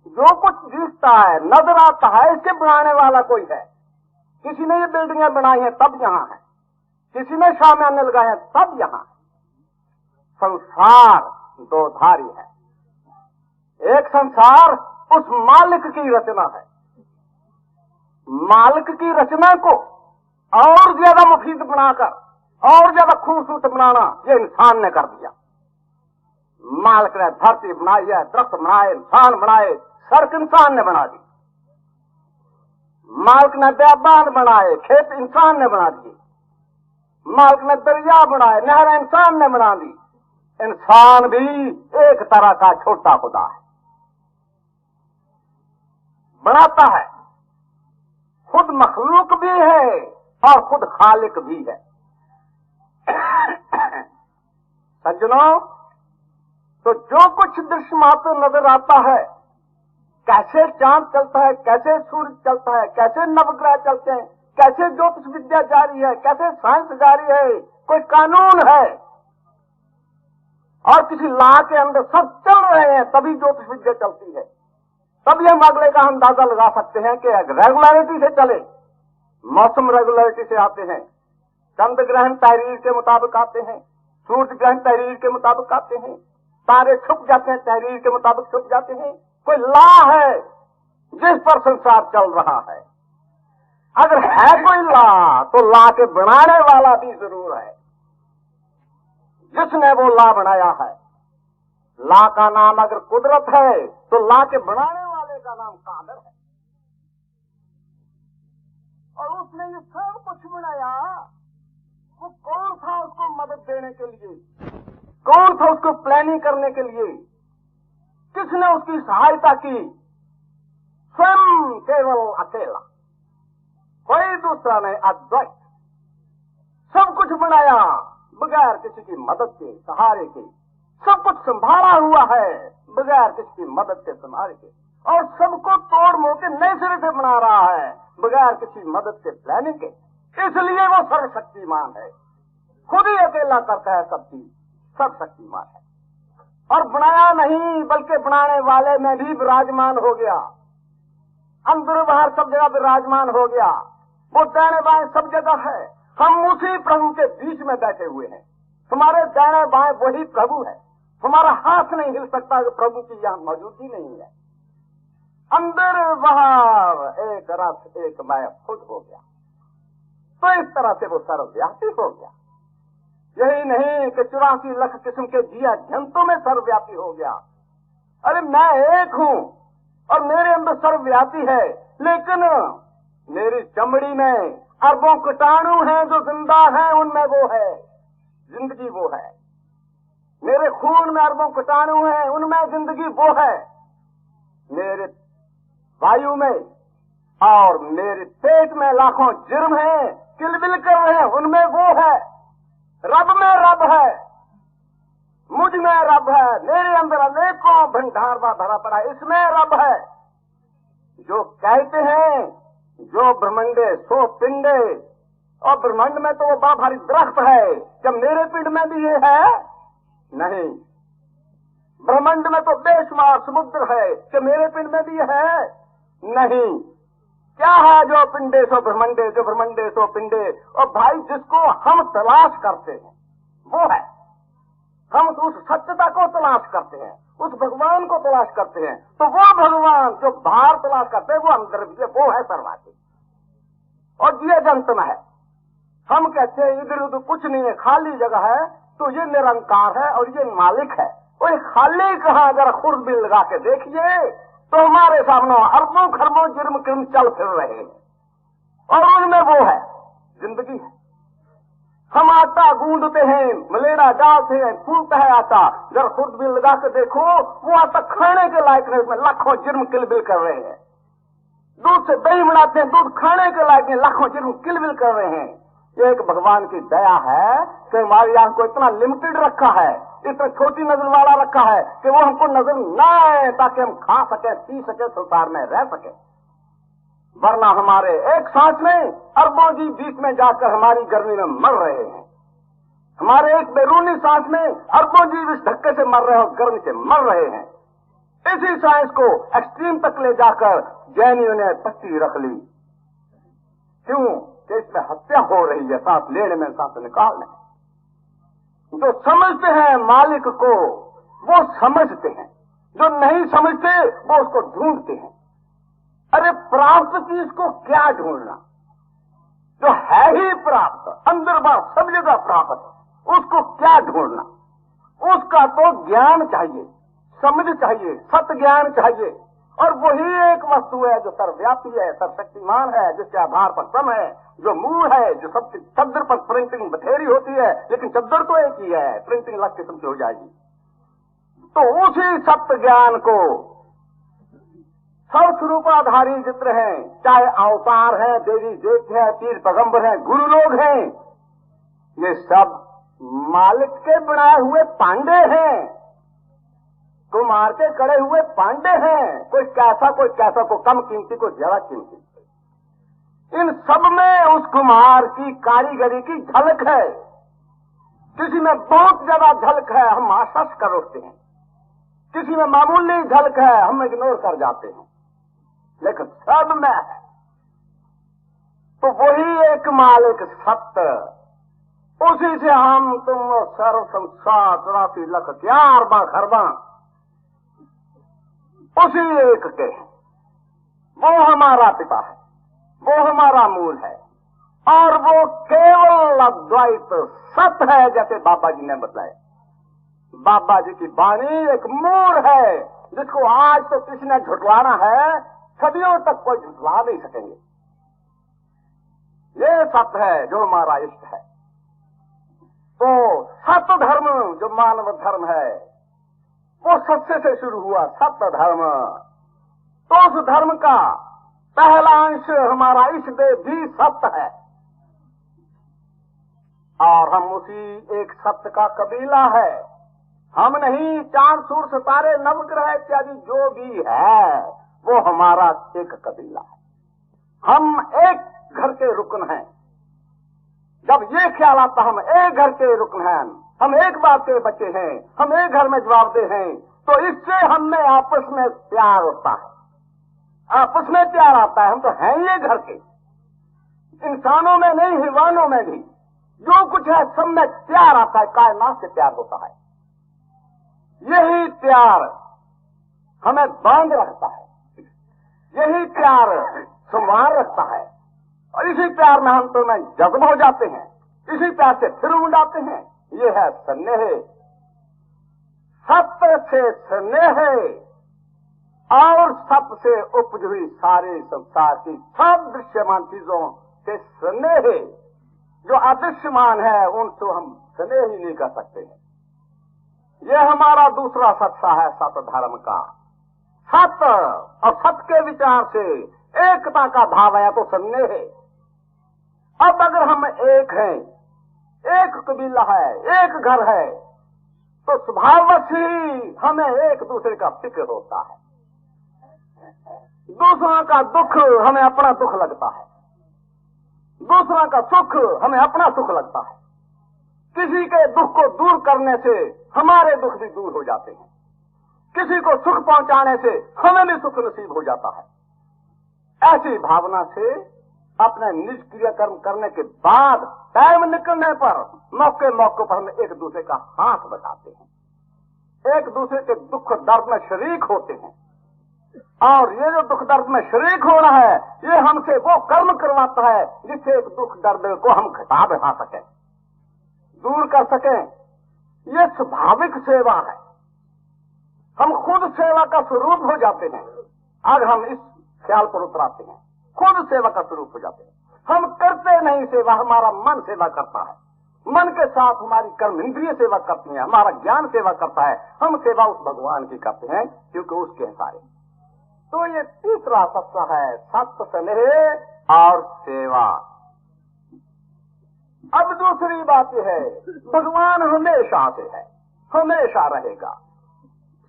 D: जो कुछ दिखता है, नजर आता है, इसके बनाने वाला कोई है। किसी ने ये बिल्डिंगें बनाई हैं तब यहां है, किसी ने शामियाने लगाए हैं तब यहां है। संसार दो धारी है। एक संसार उस मालिक की रचना है। मालिक की रचना को और ज्यादा मुफीद बनाकर और ज्यादा खूबसूरत बनाना ये इंसान ने कर दिया। मालिक ने धरती बनाई है, दरख्त बनाए, इंसान बनाए, सड़क इंसान ने बना दी। मालिक ने बेबान बनाए, खेत इंसान ने बना दिए। मालिक ने दरिया बनाए, नहर इंसान ने बना दी। इंसान भी एक तरह का छोटा खुदा है, बनाता है, खुद मखलूक भी है और खुद खालिक भी है। सज्जनों, तो जो कुछ दृश्य मात्र नजर आता है, कैसे चांद चलता है, कैसे सूरज चलता है, कैसे नवग्रह चलते हैं, कैसे ज्योतिष विद्या जारी है, कैसे साइंस जारी है, कोई कानून है और किसी लॉ के अंदर सब चल रहे हैं, तभी ज्योतिष विद्या चलती है। तभी हम अगले का अंदाजा लगा सकते हैं कि रेगुलरिटी से चले। मौसम रेगुलरिटी से आते हैं, चंद्र ग्रहण तहरीर के मुताबिक आते हैं, सूर्य ग्रहण तहरीर के मुताबिक आते हैं, तारे छुप जाते हैं, तहरीर के मुताबिक छुप जाते हैं। कोई लॉ है जिस पर संसार चल रहा है। अगर है कोई लॉ, तो लॉ के बनाने वाला भी जरूर है, जिसने वो लॉ बनाया है। लॉ का नाम अगर कुदरत है, तो लॉ के बनाने वाले का नाम कादर है। और उसने ये सब कुछ बनाया, वो कौन था उसको मदद देने के लिए, कौन था उसको प्लानिंग करने के लिए, किसने उसकी सहायता की? स्वयं केवल अकेला, कोई दूसरा नहीं, अद्वैत। सब कुछ बनाया बगैर किसी की मदद के, सहारे के। सब कुछ संभाला हुआ है बगैर किसी की मदद के, सहारे के। और सबको तोड़ मोड़ के नए सिरे से बना रहा है बगैर किसी मदद के, प्लानिंग के। इसलिए वो सर्वशक्तिमान है, खुद ही अकेला करता है सब चीज, सर्वशक्तिमान है। और बनाया नहीं, बल्कि बनाने वाले में भी विराजमान हो गया, अंदर बाहर सब जगह विराजमान हो गया। वो दाएं बाएं सब जगह है। हम उसी प्रभु के बीच में बैठे हुए हैं। तुम्हारे दाएं बाएं वही प्रभु है। तुम्हारा हाथ नहीं हिल सकता कि प्रभु की यहाँ मौजूदगी नहीं है। अंदर बाहर एक रस एक मैं खुद हो गया। तो इस तरह से वो सर्वव्यापी हो गया। यही नहीं कि 84 लाख किस्म के जिया जंतु में सर्वव्यापी हो गया। अरे मैं एक हूं और मेरे अंदर सर्वव्यापी है, लेकिन मेरी चमड़ी में अरबों कीटाणु हैं जो जिंदा हैं, उनमें वो है, जिंदगी वो है। मेरे खून में अरबों कीटाणु हैं, उनमें जिंदगी वो है। मेरे वायु में और मेरे पेट में लाखों जिर्म हैं, किलबिल कर रहे हैं, उनमें वो है। रब में रब है, मुझ में रब है, मेरे अंदर अनेकों भंडार भरा पड़ा है, इसमें रब है। जो कहते हैं जो ब्रह्मंडे सो पिंडे, और ब्रह्मांड में तो वो बड़ा भारी दरख्त है, जब मेरे पिंड में भी ये है नहीं। ब्रह्मांड में तो बेशुमार समुद्र है, कि मेरे पिंड में भी है नहीं। क्या है जो पिंडे सो ब्रह्मंडे, जो ब्रह्मंडे सो पिंडे। और भाई जिसको हम तलाश करते हैं वो है, हम उस सत्यता को तलाश करते हैं, उस भगवान को तलाश करते हैं। तो वो भगवान जो बाहर तलाश करते हैं वो अंदर भी है, वो है सर्वव्यापी और जिए जंत में है। हम कहते हैं इधर उधर कुछ नहीं है, खाली जगह है, तो ये निरंकार है और ये मालिक है। कोई खाली कहाँ, जरा खुर्द बिल लगा के देखिए तो हमारे सामने अरबों खरबों जुर्म क्रिम चल फिर रहे हैं और उनमें वो है जिंदगी है। हम आटा गूंदते हैं, मलेरा डालते हैं, फूलता है आटा, जरा खुर्द बिल लगा के देखो वो आटा खाने के लायक नहीं, उसमें लाखों जुर्म किलबिल कर रहे हैं। दूध से दही बनाते हैं, दूध खाने के लायक नहीं, लाखों जुर्म किलबिल कर रहे हैं। ये एक भगवान की दया है कि हमारी आंख को इतना लिमिटेड रखा है, इतना छोटी नजर वाला रखा है कि वो हमको नजर न आए ताकि हम खा सके, पी सके, संसार में रह सके। वरना हमारे एक सांस में अरबों जी बीच में जाकर हमारी गर्मी में मर रहे हैं। हमारे एक बैरूनी सांस में अरबों जी इस धक्के से मर रहे हैं और गर्मी से मर रहे हैं। इसी साइंस को एक्सट्रीम तक ले जाकर जैनियों ने पट्टी रख ली। क्यों? कि इसमें हत्या हो रही है, सांस लेने में, सांस निकालने में। जो समझते हैं मालिक को वो समझते हैं, जो नहीं समझते वो उसको ढूंढते हैं। अरे प्राप्त चीज को क्या ढूंढना, जो है ही प्राप्त, अंदर बाहर सब जगह प्राप्त, उसको क्या ढूंढना? उसका तो ज्ञान चाहिए, समझ चाहिए, सत ज्ञान चाहिए। और वही एक वस्तु है जो सर्वव्यापी है, सर्वशक्तिमान है, जिसके आधार पर सम है, जो मूल है, जो सब चद्दर पर प्रिंटिंग बथेरी होती है, लेकिन चद्दर तो एक ही है, प्रिंटिंग अलग किस्म की हो जाएगी। तो उसी सत्य ज्ञान को सर्वस्वरूपाधारी जितने हैं, चाहे अवतार हैं, देवी देवते हैं, पीर पैगंबर हैं, गुरु लोग हैं, ये सब मालिक के बनाए हुए पांडे हैं, कुमार के कड़े हुए पांडे हैं। कोई कैसा को कम कीमती, कोई ज्यादा कीमती। इन सब में उस कुमार की कारीगरी की झलक है। किसी में बहुत ज्यादा झलक है, हम आश्वस्त कर उठते हैं। किसी में मामूली झलक है, हम इग्नोर कर जाते हैं, लेकिन सब में है। तो वही एक मालिक सत्य, उसी से हम तुम सर्व संसार 84 लाख क्या अरबा खरबा उसी एक के हैं। वो हमारा पिता है, वो हमारा मूल है, और वो केवल अद्वैत सत्य है। जैसे बाबा जी ने बताया, बाबा जी की वाणी एक मूल है जिसको आज तो किसी ने झुटलाना है, सदियों तक कोई झुटला नहीं सकेंगे। ये सत्य है जो हमारा इष्ट है। तो सत्य धर्म जो मानव धर्म है वो सत्य से शुरू हुआ, सत्य धर्म। तो उस धर्म का पहला अंश हमारा इष्ट देव भी सत्य है, और हम उसी एक सत्य का कबीला है। हम नहीं, चांद सूर्य सितारे नवग्रह इत्यादि जो भी है वो हमारा एक कबीला है। हम एक घर के रुकन हैं। जब ये ख्याल आता हम एक घर के रुकन हैं, हम एक बाप के बच्चे हैं, हम एक घर में जवाबदेह हैं, तो इससे हमें आपस में प्यार होता है, आपस में प्यार आता है। हम तो हैं ये घर के, इंसानों में नहीं, हैवानों में भी जो कुछ है सब में प्यार आता है, कायनात से प्यार होता है। यही प्यार हमें बांध रखता है, यही प्यार संभाल रखता है, और इसी प्यार में हम तो में जज्ब हो जाते हैं, इसी प्यार से फिर उड़ाते हैं। ये है स्नेह, सत्य से स्नेह, और सत्य से उपज हुई सारे संसार की सब दृश्यमान चीजों से स्नेह। जो अदृश्यमान है उनसे हम स्नेह ही नहीं कर सकते हैं। ये हमारा दूसरा सत्ता है सत्य धर्म का। सत्य और सत्य के विचार से एकता का भाव है तो स्नेह। अब अगर हम एक हैं, एक कबीला है, एक घर है, तो स्वभाववश ही हमें एक दूसरे का फिक्र होता है। दूसरों का दुख हमें अपना दुख लगता है, दूसरों का सुख हमें अपना सुख लगता है। किसी के दुख को दूर करने से हमारे दुख भी दूर हो जाते हैं, किसी को सुख पहुंचाने से हमें भी सुख नसीब हो जाता है। ऐसी भावना से अपने निष्क्रिय कर्म करने के बाद टाइम निकलने पर मौके पर हम एक दूसरे का हाथ बटाते हैं, एक दूसरे के दुख दर्द में शरीक होते हैं। और ये जो दुख दर्द में शरीक होना है, ये हमसे वो कर्म करवाता है जिससे एक दुख दर्द को हम घटा बढ़ा सकें, दूर कर सकें। ये स्वाभाविक सेवा है, हम खुद सेवा का स्वरूप हो जाते हैं। आज हम इस ख्याल पर उतराते हैं, खुद सेवा का स्वरूप हो जाते हैं। हम करते नहीं सेवा, हमारा मन सेवा करता है। मन के साथ हमारी कर्म इंद्रिय सेवा करती है, हमारा ज्ञान सेवा करता है। हम सेवा उस भगवान की करते हैं क्योंकि उसके हैं सारे। तो ये तीसरा सत्य है, सत्य स्नेह और सेवा। अब दूसरी बात यह है, भगवान हमेशा से है, हमेशा रहेगा।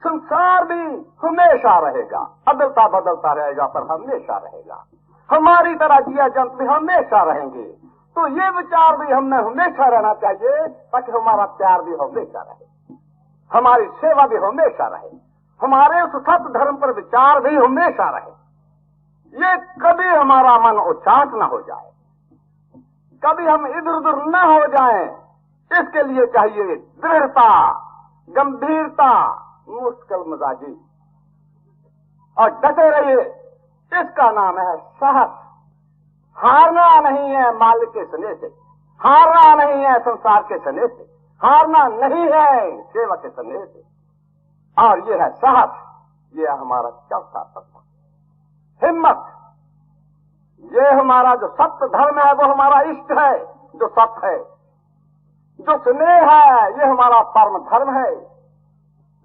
D: संसार भी हमेशा रहेगा, अदलता बदलता रहेगा पर हमेशा रहेगा। हमारी तरह जिया जंतु भी हमेशा रहेंगे। तो ये विचार भी हमें हमेशा रहना चाहिए ताकि हमारा प्यार भी हमेशा रहे, हमारी सेवा भी हमेशा रहे, हमारे उस सत्य धर्म पर विचार भी हमेशा रहे। ये कभी हमारा मन उचाट न हो जाए, कभी हम इधर उधर न हो जाएं। इसके लिए चाहिए दृढ़ता, गंभीरता, मुश्किल मिजाजी और डटे रहिए। इसका नाम है साहस। हारना नहीं है मालिक के स्नेह से, हारना नहीं है संसार के स्नेह से, हारना नहीं है सेवा के स्नेह से। और ये है साहस, ये है हमारा चौथा तत्व, हिम्मत। ये हमारा जो सत्य धर्म है वो हमारा इष्ट है, जो सत्य है। जो स्नेह है ये हमारा परम धर्म है,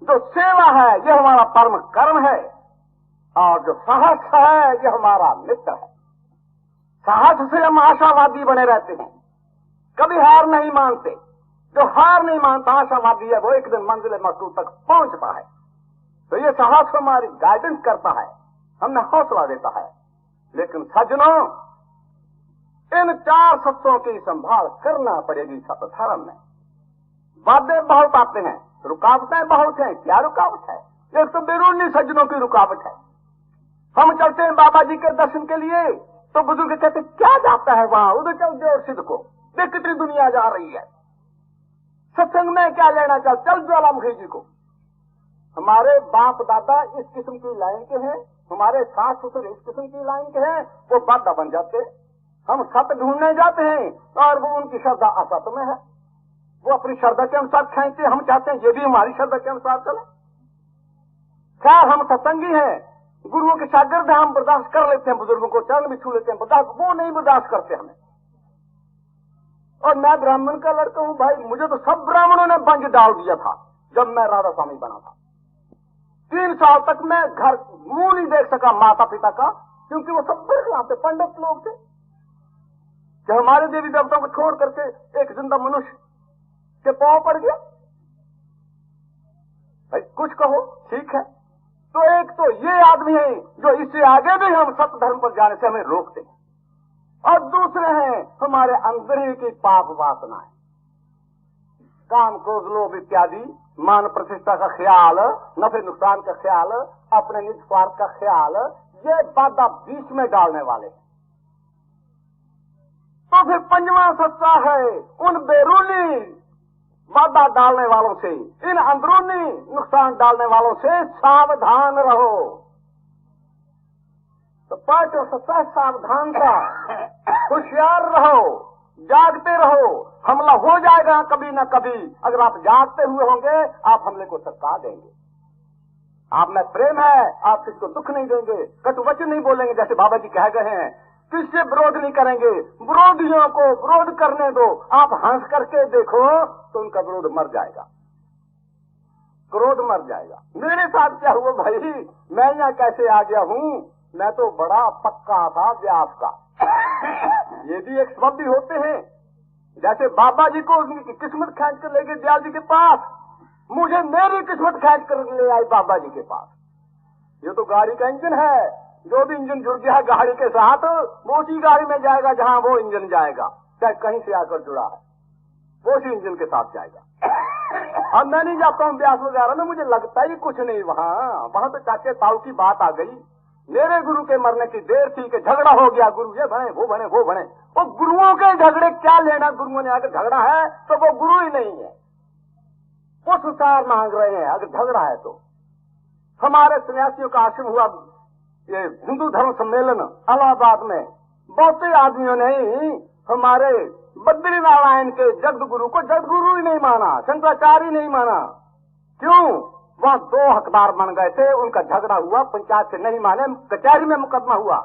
D: जो सेवा है ये हमारा परम कर्म है, और जो साहस है ये हमारा मित्र है। साहस से हम आशावादी बने रहते हैं, कभी हार नहीं मानते। जो हार नहीं मानता आशावादी है वो एक दिन मंजिल मकसूद तक पहुंचता है। तो ये साहस हमारी गाइडेंस करता है, हमें हौसला देता है। लेकिन सज्जनों, इन चार सत्यों की संभाल करना पड़ेगी सत्य धर्म में। बातें बहुत आते हैं, रुकावटें बहुत हैं। क्या रुकावट है? एक तो बेरूनी सज्जनों की रुकावट है। हम चलते हैं बाबा जी के दर्शन के लिए तो बुजुर्ग कहते क्या जाता है वहां, उधर चल जोर सिद्ध को, देख कितनी दुनिया जा रही है, सत्संग में क्या लेना, चल ज्वालामुखी जी को। हमारे बाप दादा इस किस्म की लाइन के हैं, हमारे सास ससुर इस किस्म की लाइन के हैं, वो बाधा बन जाते। हम सत्य ढूंढने जाते हैं और वो उनकी श्रद्धा असत में है, वो अपनी श्रद्धा के अनुसार खींचते। हम चाहते हैं ये भी हमारी श्रद्धा के अनुसार चले। खैर हम सत्संगी हैं, गुरुओं के शागिर्द हम बर्दाश्त कर लेते हैं, बुजुर्गों को चरण भी छू लेते हैं, बर्दाश्त वो नहीं बर्दाश्त करते हमें। और मैं ब्राह्मण का लड़का हूं भाई, मुझे तो सब ब्राह्मणों ने बंज डाल दिया था जब मैं राधा स्वामी बना था। 3 साल तक मैं घर मुंह नहीं देख सका माता पिता का, क्योंकि वो सब बरखलाते पंडित लोग थे कि हमारे देवी देवताओं को छोड़ करके एक जिंदा मनुष्य के पांव पड़ गया। भाई कुछ कहो, ठीक है। तो एक तो ये आदमी है जो इससे आगे भी हम सत्य धर्म पर जाने से हमें रोकते हैं, और दूसरे हैं हमारे अंदर ही की पाप वासनाएं, काम क्रोध लोभ इत्यादि, मान प्रतिष्ठा का ख्याल, नफे नुकसान का ख्याल, अपने निज स्वार्थ का ख्याल, ये बाधा बीच में डालने वाले। तो फिर पंजवां सत्ता है उन बेरूनी बाधा डालने वालों से, इन अंदरूनी नुकसान डालने वालों से सावधान रहो। तो पांचों सत्ता सावधानता, होशियार रहो, जागते रहो। हमला हो जाएगा कभी न कभी। अगर आप जागते हुए होंगे आप हमले को सरका देंगे। आप में प्रेम है, आप किसको दुख नहीं देंगे, कटु वचन नहीं बोलेंगे, जैसे बाबा जी कह गए हैं, किससे विरोध नहीं करेंगे, विरोधियों को विरोध करने दो। आप हंस करके देखो तो उनका विरोध मर जाएगा, क्रोध मर जाएगा। मेरे साथ क्या हुआ भाई, मैं यहाँ कैसे आ गया हूँ, मैं तो बड़ा पक्का था व्यास का। ये भी एक सबब भी होते हैं, जैसे बाबा जी को उनकी किस्मत खींच कर ले गए दयाल जी के पास, मुझे मेरी किस्मत खींच कर ले आई बाबा जी के पास। ये तो गाड़ी का इंजन है, जो भी इंजन जुड़ गया है गाड़ी के साथ वो उसी गाड़ी में जाएगा जहां वो इंजन जाएगा, चाहे कहीं से आकर जुड़ा है वो उसी इंजन के साथ जाएगा। अब मैं नहीं जाता हूँ ब्यास वगैरह में, मुझे लगता ही कुछ नहीं वहां तो चाचे ताऊ की बात आ गई। मेरे गुरु के मरने की देर थी कि झगड़ा हो गया, गुरु ये बने वो बने वो बने। वो गुरुओं के झगड़े क्या लेना, गुरुओं ने आकर झगड़ा है तो वो गुरु ही नहीं है, वो संसार मांग रहे हैं। अगर झगड़ा है तो हमारे सन्यासियों का आश्रम हुआ, ये हिंदू धर्म सम्मेलन इलाहाबाद में, बहुत से आदमियों ने हमारे बद्री नारायण के जगत गुरु को जगत गुरु ही नहीं माना, शंकराचार्य नहीं माना। क्यों? वहाँ 2 हकदार बन गए थे, उनका झगड़ा हुआ, पंचायत से नहीं माने, कचहरी में मुकदमा हुआ,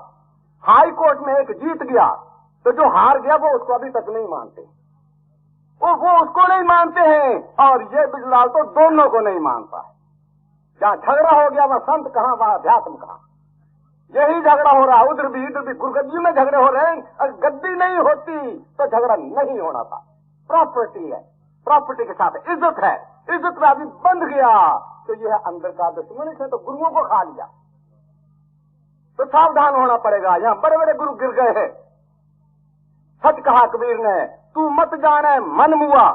D: हाई कोर्ट में एक जीत गया, तो जो हार गया वो उसको अभी तक नहीं मानते, वो उसको नहीं मानते हैं, और ये बिजलाल तो दोनों को नहीं मानता है। जहाँ झगड़ा हो गया वहाँ संत कहाँ, वहाँ अध्यात्म कहाँ। यही झगड़ा हो रहा है, उधर भी इधर भी, गुरगद्दी में झगड़े हो रहे हैं। अगर गद्दी नहीं होती तो झगड़ा नहीं होना था। प्रॉपर्टी है, प्रॉपर्टी के साथ इज्जत है, इज्जत में आदमी बंध गया तो यह अंदर का दुश्मन से तो गुरुओं को खा लिया, तो सावधान होना पड़ेगा। यहाँ बड़े बड़े गुरु गिर गए हैं। सच कहा कबीर ने, तू मत जाने मन मुआ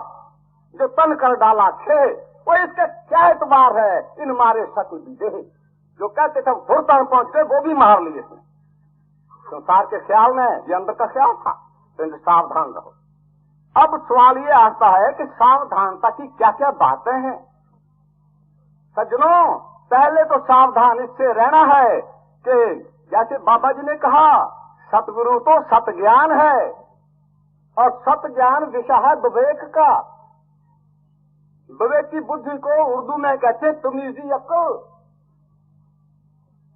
D: जो तन कर डाला छे, वो इसका क्या एतबार है इन मारे शक्ल दीजिए। जो कहते थे भुरता में पहुंच गए वो भी मार लिए थे। संसार के ख्याल में ये अंदर का ख्याल था, तो सावधान रहो। अब सवाल ये आता है कि सावधानता की क्या क्या बातें हैं। सज्जनों, पहले तो सावधान इससे रहना है कि जैसे बाबा जी ने कहा, सतगुरु तो सत ज्ञान है, और सत ज्ञान विषय है विवेक का। विवेक की बुद्धि को उर्दू में कहते तमीज़ी अक्ल,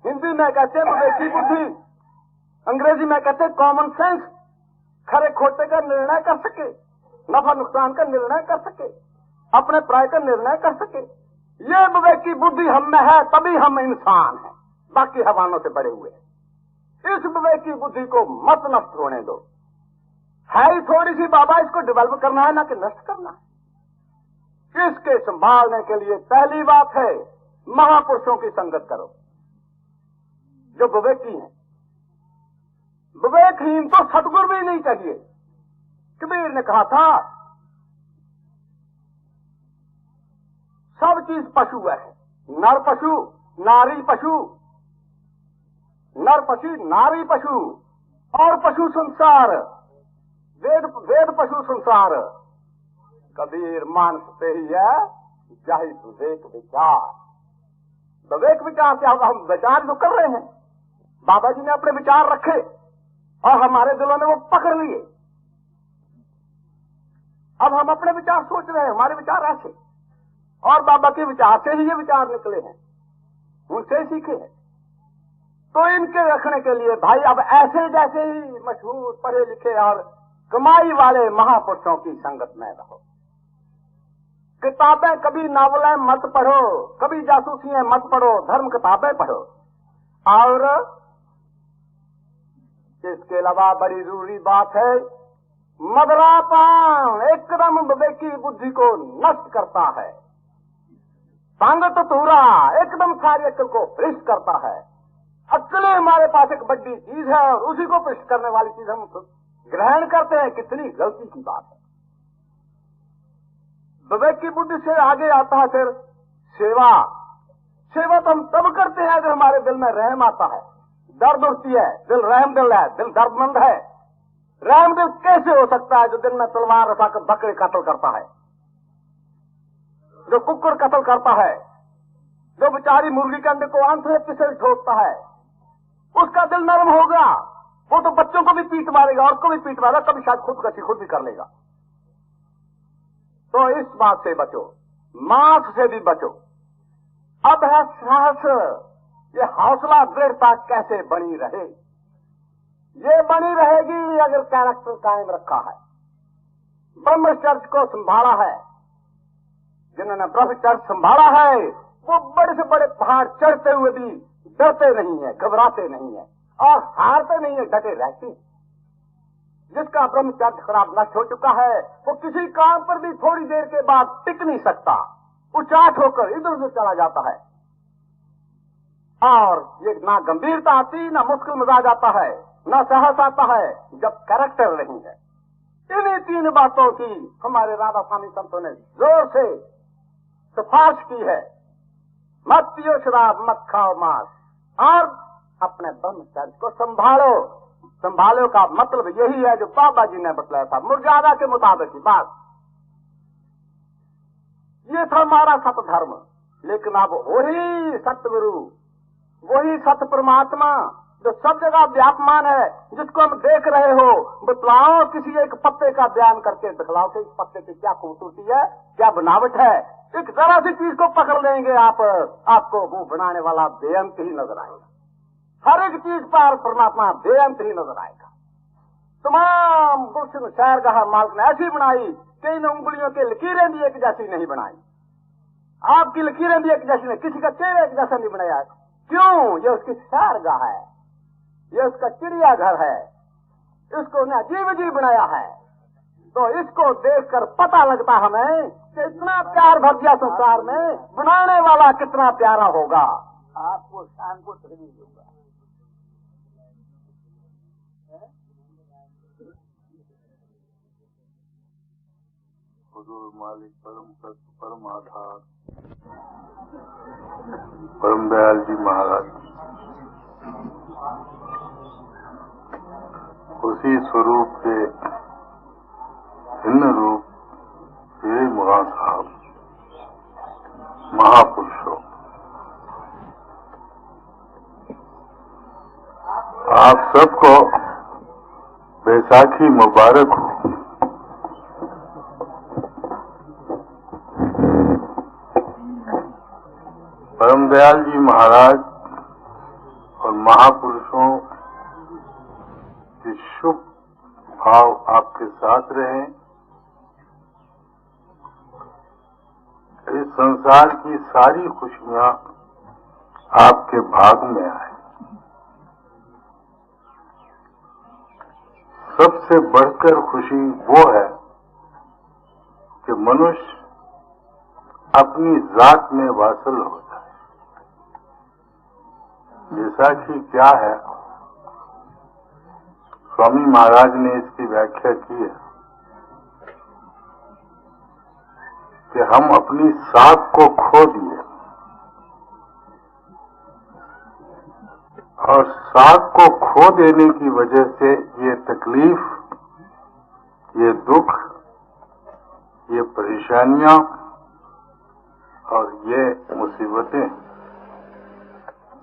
D: हिंदी में कहते विवेकी बुद्धि, अंग्रेजी में कहते कॉमन सेंस। खरे खोटे का निर्णय कर सके, नफा नुकसान का निर्णय कर सके, अपने प्राय का निर्णय कर सके, ये विवेकी बुद्धि हम में है, तभी हम इंसान हैं, बाकी हैवानों से बड़े हुए हैं। इस विवेकी बुद्धि को मत नष्ट होने दो। है ही थोड़ी सी बाबा, इसको डेवलप करना है, ना कि नष्ट करना है। इसके संभालने के लिए पहली बात है महापुरुषों की संगत करो जो विवेकी हैं। विवेकहीन तो सतगुरु भी नहीं चाहिए। कबीर ने कहा था सब चीज पशु है, नर पशु नारी पशु, नर पशु नारी पशु, और पशु संसार, वेद पशु संसार। कबीर मानते ही है जाहि विवेक विचार। विवेक विचार से हम विचार जो कर रहे हैं, बाबा जी ने अपने विचार रखे और हमारे दिलों ने वो पकड़ लिए। अब हम अपने विचार सोच रहे हैं, हमारे विचार ऐसे, और बाबा के विचार से ही ये विचार निकले हैं, उनसे सीखे हैं। तो इनके रखने के लिए भाई अब ऐसे जैसे ही मशहूर पढ़े लिखे और कमाई वाले महापुरुषों की संगत में रहो। किताबें कभी नावलें मत पढ़ो, कभी जासूसियां मत पढ़ो, धर्म किताबें पढ़ो। और इसके अलावा बड़ी जरूरी बात है, मदरापान एकदम विवेकी बुद्धि को नष्ट करता है। संगत तुरा एकदम सारी अक्ल को भ्रष्ट करता है। अक्ल हमारे पास एक बड़ी चीज है और उसी को भ्रष्ट करने वाली चीज हम ग्रहण करते हैं। कितनी गलती की बात है। विवेक की बुद्धि से आगे आता है फिर सेवा। सेवा तो हम तब करते हैं जब हमारे दिल में रहम आता है, दर्द उठती है, दिल रहम दिल है, दिल दर्दमंद है। रहम दिल कैसे हो सकता है जो दिन में तलवार उठाकर बकरे कत्ल करता है, जो कुकुर कत्ल करता है, जो बेचारी मुर्गी के अंडे को अंत में पिसल ठोकता है, उसका दिल नरम होगा। वो तो बच्चों को भी पीट मारेगा और को भी पीट मारेगा, कभी शायद खुदकशी खुद भी कर लेगा। तो इस बात से बचो, मांस से भी बचो। अब है साहस, ये हौसला दृढ़ता कैसे बनी रहे। ये बनी रहेगी अगर कैरेक्टर कायम रखा है। ब्रह्मचर्य को संभाला है, जिन्होंने ब्रह्मचर्य संभाला है वो बड़े से बड़े पहाड़ चढ़ते हुए भी डरते नहीं है, घबराते नहीं है और हारते नहीं है, डटे रहते हैं। जिसका ब्रह्मचर्य खराब नष्ट हो चुका है वो किसी काम पर भी थोड़ी देर के बाद टिक नहीं सकता, उचाट होकर इधर उधर चला जाता है। और ये ना गंभीरता आती, ना मुश्किल मिजाज आता है, ना साहस आता है जब कैरेक्टर नहीं है। इन्हीं 3 बातों की हमारे राधा स्वामी संतों ने जोर से सिफारिश की है। मत पियो शराब, मत खाओ मांस, और अपने ब्रह्मचर्य को संभालो। संभालो का मतलब यही है जो बाबा जी ने बतलाया था, मुर्जादा के मुताबिक ही बात। ये था हमारा सत धर्म। लेकिन अब वही सतगुरु, वही सत परमात्मा जो सब जगह व्यापमान है, जिसको हम देख रहे हो, बतलाओ किसी एक पत्ते का बयान करके दिखलाओ कि इस पत्ते की क्या खूबसूरती है, क्या बनावट है, एक जरा सी चीज को पकड़ लेंगे आप, आपको वो बनाने वाला बेअंत ही नजर आएगा। हर एक चीज पर परमात्मा बेअंत ही नजर आएगा। तमाम गुलशन शहरगाह मालिक ने ऐसी बनाई कि इन उंगलियों की लकीरें भी एक जैसी नहीं बनाई, आपकी लकीरें भी एक जैसी नहीं, किसी का चेहरा एक जैसा नहीं बनाया। क्यों? ये उसकी शहरगाह है, ये उसका चिड़ियाघर है, इसको ने अजीब अजीब बनाया है। तो इसको देखकर पता लगता हमें कि इतना प्यार भर दिया संसार में, बनाने वाला कितना प्यारा होगा।
B: आपको शान को नहीं दूंगा। हुजूर मालिक परम सत्य परम आधार परम दयाल जी महाराज उसी स्वरूप के भिन्न रूप ये मुराद साहब महापुरुषों, आप सबको बैसाखी मुबारक हो। परम दयाल जी महाराज और महापुरुषों के शुभ भाव आपके साथ रहे। इस संसार की सारी खुशियां आपके भाग में आए। सबसे बढ़कर खुशी वो है कि मनुष्य अपनी जात में वासल हो जाए। बैसाखी क्या है? स्वामी महाराज ने इसकी व्याख्या की है कि हम अपनी साख को खो दिए और साख को खो देने की वजह से ये तकलीफ, ये दुख, ये परेशानियां और ये मुसीबतें।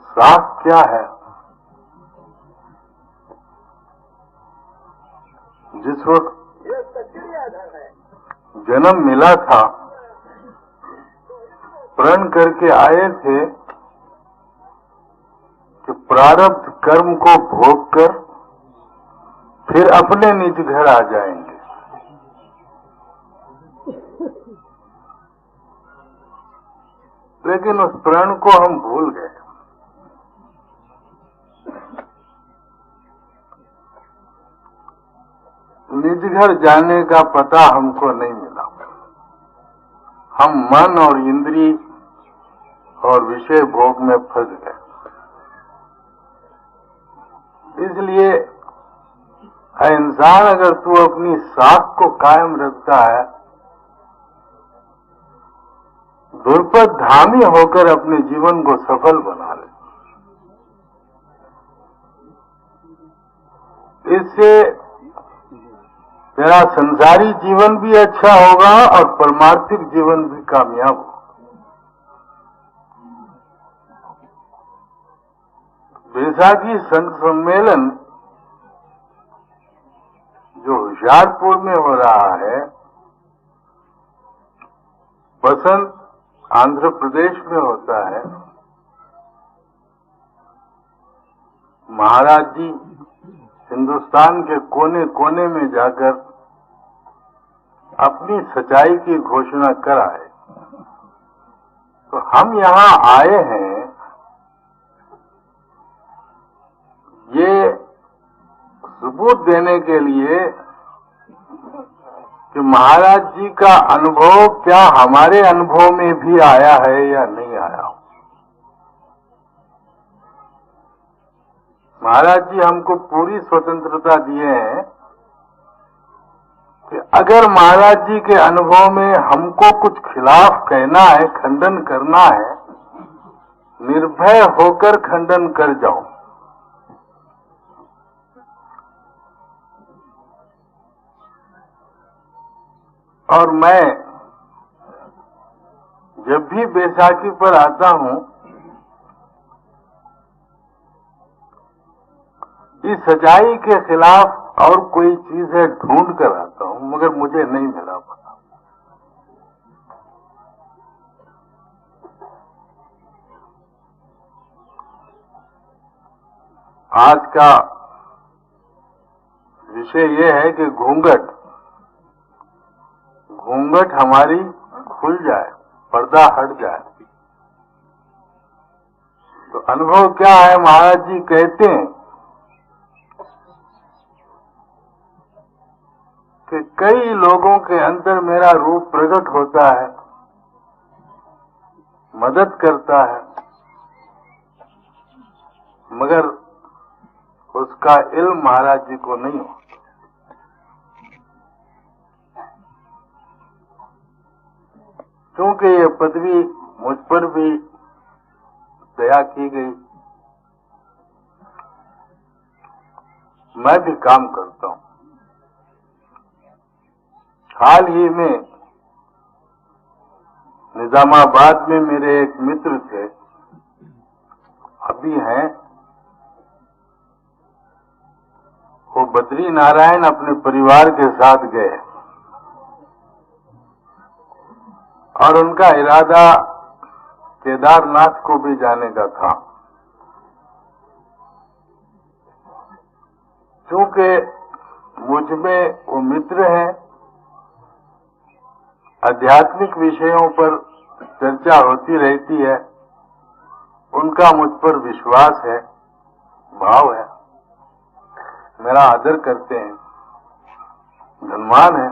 B: साख क्या है? जिस वक्त जन्म मिला था, प्रण करके आए थे कि प्रारब्ध कर्म को भोग कर फिर अपने निज घर आ जाएंगे। लेकिन उस प्रण को हम भूल गए। निज घर जाने का पता हमको नहीं मिला। हम मन और इंद्री और विषय भोग में फंस गए। इसलिए इंसान, अगर तू अपनी साख को कायम रखता है, दुर्पद धामी होकर अपने जीवन को सफल बना ले। इससे तेरा संसारी जीवन भी अच्छा होगा और परमार्थिक जीवन भी कामयाब होगा। बैसाखी संत सम्मेलन जो होशियारपुर में हो रहा है, बसंत आंध्र प्रदेश में होता है। महाराज जी हिंदुस्तान के कोने कोने में जाकर अपनी सच्चाई की घोषणा कर आए। तो हम यहाँ आए हैं ये सबूत देने के लिए कि महाराज जी का अनुभव क्या हमारे अनुभव में भी आया है या नहीं आया। महाराज जी हमको पूरी स्वतंत्रता दिए हैं कि अगर महाराज जी के अनुभव में हमको कुछ खिलाफ कहना है, खंडन करना है, निर्भय होकर खंडन कर जाओ। और मैं जब भी बैसाखी पर आता हूं, इस सच्चाई के खिलाफ और कोई चीज है ढूंढ कर आता हूं, मगर मुझे नहीं मिला पता।
E: आज का विषय ये है कि घूंघट हमारी खुल जाए, पर्दा हट जाए। तो अनुभव क्या है? महाराज जी कहते हैं कि कई लोगों के अंदर मेरा रूप प्रकट होता है, मदद करता है, मगर उसका इल्म महाराज जी को नहीं होता। क्योंकि ये पदवी मुझ पर भी दया की गई, मैं भी काम करता हूं। हाल ही में निजामाबाद में मेरे एक मित्र थे, अभी हैं, वो बद्री नारायण अपने परिवार के साथ गए और उनका इरादा केदारनाथ को भी जाने का था। चूंकि मुझ में वो मित्र हैं, आध्यात्मिक विषयों पर चर्चा होती रहती है, उनका मुझ पर विश्वास है, भाव है, मेरा आदर करते हैं, धनवान है।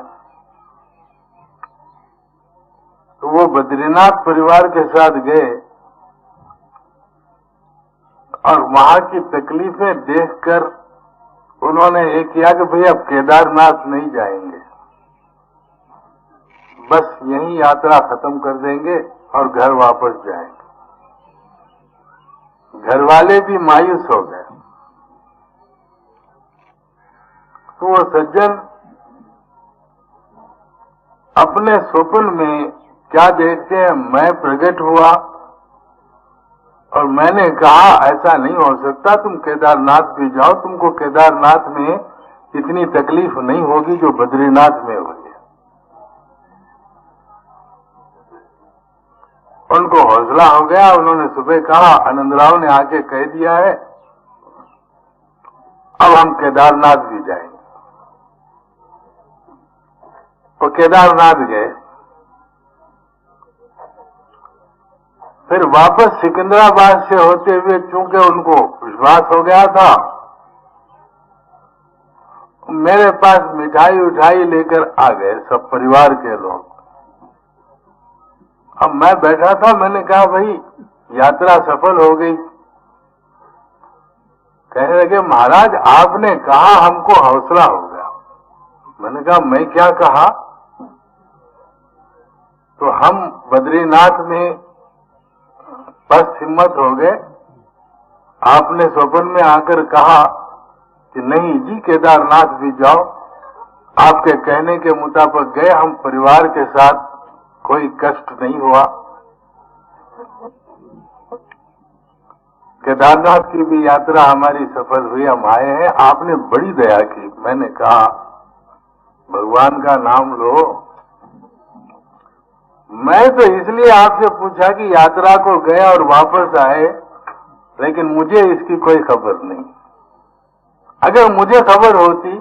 E: तो वो बद्रीनाथ परिवार के साथ गए और वहां की तकलीफें देखकर उन्होंने ये किया कि भाई अब केदारनाथ नहीं जाएंगे, बस यही यात्रा खत्म कर देंगे और घर वापस जाएंगे। घर वाले भी मायूस हो गए। तो वो सज्जन अपने स्वप्न में क्या देखते हैं, मैं प्रकट हुआ और मैंने कहा ऐसा नहीं हो सकता, तुम केदारनाथ भी जाओ, तुमको केदारनाथ में इतनी तकलीफ नहीं होगी जो बद्रीनाथ में हुई है। उनको हौसला हो गया। उन्होंने सुबह कहा, आनंदराव ने आके कह दिया है, अब हम केदारनाथ भी जाएंगे। तो केदारनाथ गए। फिर वापस सिकंदराबाद से होते हुए, चूंकि उनको विश्वास हो गया था, मेरे पास मिठाई उठाई लेकर आ गए सब परिवार के लोग। अब मैं बैठा था, मैंने कहा भाई यात्रा सफल हो गई। कहने लगे महाराज आपने कहा हमको हौसला हो गया। मैंने कहा मैं क्या कहा? तो हम बद्रीनाथ में बस हिम्मत हो गए। आपने स्वप्न में आकर कहा कि नहीं जी केदारनाथ भी जाओ। आपके कहने के मुताबिक गए हम परिवार के साथ, कोई कष्ट नहीं हुआ। केदारनाथ की भी यात्रा हमारी सफल हुई, हम आए हैं। आपने बड़ी दया की। मैंने कहा भगवान का नाम लो। मैं तो इसलिए आपसे पूछा कि यात्रा को गए और वापस आए, लेकिन मुझे इसकी कोई खबर नहीं। अगर मुझे खबर होती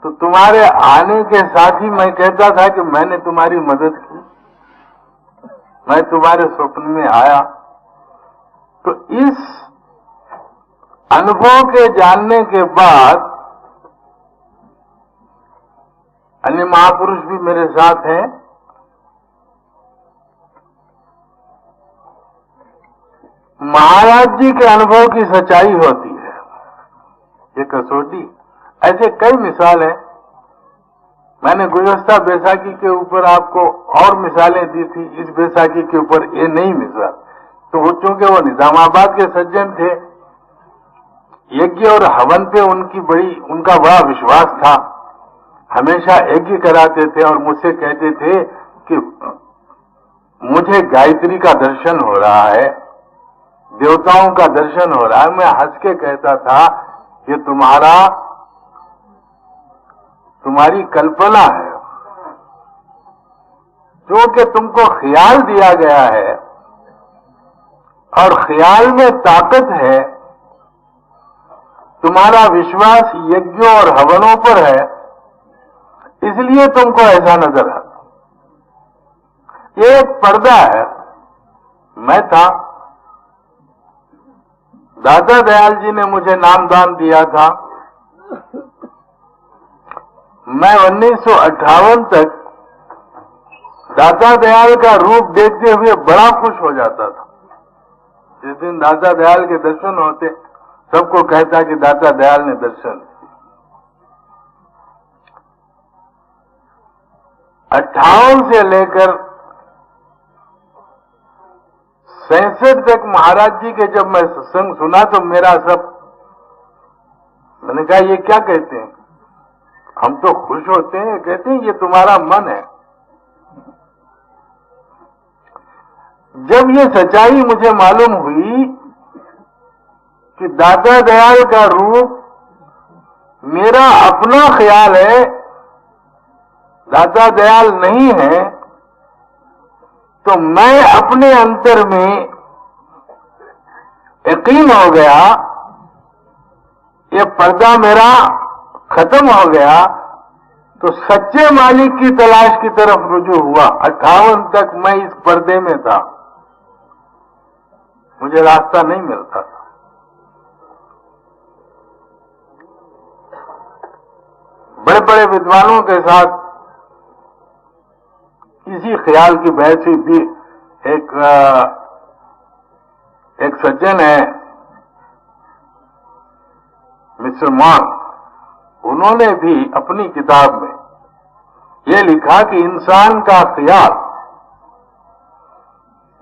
E: तो तुम्हारे आने के साथ ही मैं कहता था कि मैंने तुम्हारी मदद की, मैं तुम्हारे स्वप्न में आया। तो इस अनुभव के जानने के बाद अन्य महापुरुष भी मेरे साथ हैं। महाराज जी के अनुभव की सच्चाई होती है, ये कसौटी। ऐसे कई मिसाल हैं। मैंने गुज़श्ता बैसाखी के ऊपर आपको और मिसालें दी थी, इस बैसाखी के ऊपर ये नई मिसाल। तो वो चूंकि वो निजामाबाद के सज्जन थे, यज्ञ और हवन पे उनका बड़ा विश्वास था। हमेशा यज्ञ कराते थे और मुझसे कहते थे कि मुझे गायत्री का दर्शन हो रहा है, देवताओं का दर्शन हो रहा है। मैं हंस के कहता था ये तुम्हारी कल्पना है, जो कि तुमको ख्याल दिया गया है और ख्याल में ताकत है, तुम्हारा विश्वास यज्ञों और हवनों पर है, इसलिए तुमको ऐसा नजर आता। ये एक पर्दा है। मैं था, दादा दयाल जी ने मुझे नामदान दिया था। मैं 1958 तक दादा दयाल का रूप देखते हुए बड़ा खुश हो जाता था। जिस दिन दादा दयाल के दर्शन होते, सबको कहता कि दादा दयाल ने दर्शन। 58 से लेकर 67 तक महाराज जी के जब मैं सत्संग सुना तो मेरा सब, मैंने कहा ये क्या कहते हैं, हम तो खुश होते हैं। कहते हैं ये तुम्हारा मन है। जब ये सच्चाई मुझे मालूम हुई कि दादा दयाल का रूप मेरा अपना ख्याल है, दादा दयाल नहीं है, तो मैं अपने अंतर में यकीन हो गया, ये पर्दा मेरा खत्म हो गया। तो सच्चे मालिक की तलाश की तरफ रुजू हुआ। 58 तक मैं इस पर्दे में था, मुझे रास्ता नहीं मिलता था। बड़े बड़े विद्वानों के साथ इसी ख्याल की बहस हुई थी। एक सज्जन है मिस्टर मान, उन्होंने भी अपनी किताब में ये लिखा कि इंसान का ख्याल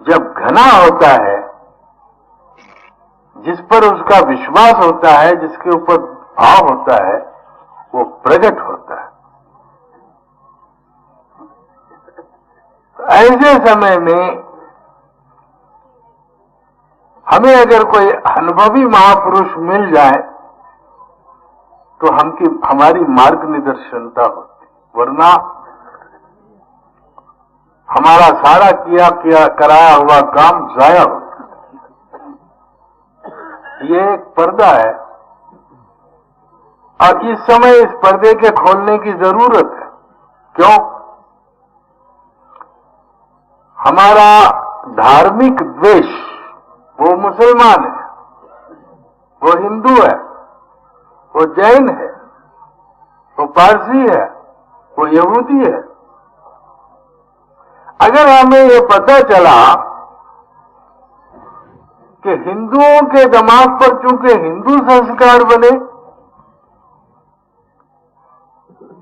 E: जब घना होता है, जिस पर उसका विश्वास होता है, जिसके ऊपर भाव होता है, वो प्रकट होता है। ऐसे समय में हमें अगर कोई अनुभवी महापुरुष मिल जाए तो हमारी मार्ग निर्देशनता होती, वरना हमारा सारा किया कराया हुआ काम जाया होता। ये एक पर्दा है और इस समय इस पर्दे के खोलने की जरूरत है। क्यों? हमारा धार्मिक द्वेष, वो मुसलमान है, वो हिंदू है, वो जैन है, वो पारसी है, वो यहूदी है। अगर हमें ये पता चला कि हिंदुओं के दिमाग पर चूंकि हिंदू संस्कार बने,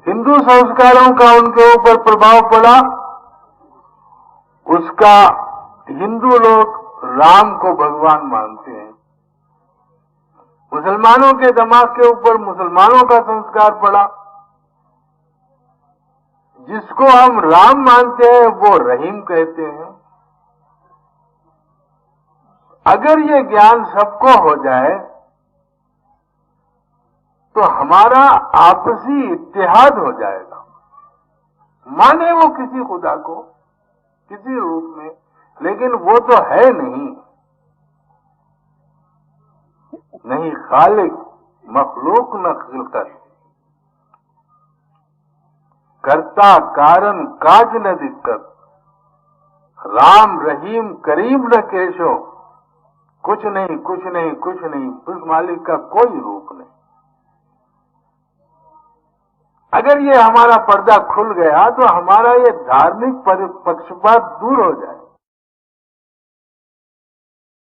E: हिंदू संस्कारों का उनके ऊपर प्रभाव पड़ा, उसका हिंदू लोग राम को भगवान मानते हैं। मुसलमानों के दिमाग के ऊपर मुसलमानों का संस्कार पड़ा, जिसको हम राम मानते हैं वो रहीम कहते हैं। अगर ये ज्ञान सबको हो जाए तो हमारा आपसी इत्तेहाद हो जाएगा। माने वो किसी खुदा को किसी रूप में, लेकिन वो तो है नहीं खालिक मखलूक न खिलकत, कर्ता कारण काज न दिक्कत, राम रहीम करीम न केशो, कुछ नहीं कुछ नहीं कुछ नहीं, उस मालिक का कोई रूप नहीं। अगर ये हमारा पर्दा खुल गया तो हमारा ये धार्मिक पक्षपात दूर हो जाए।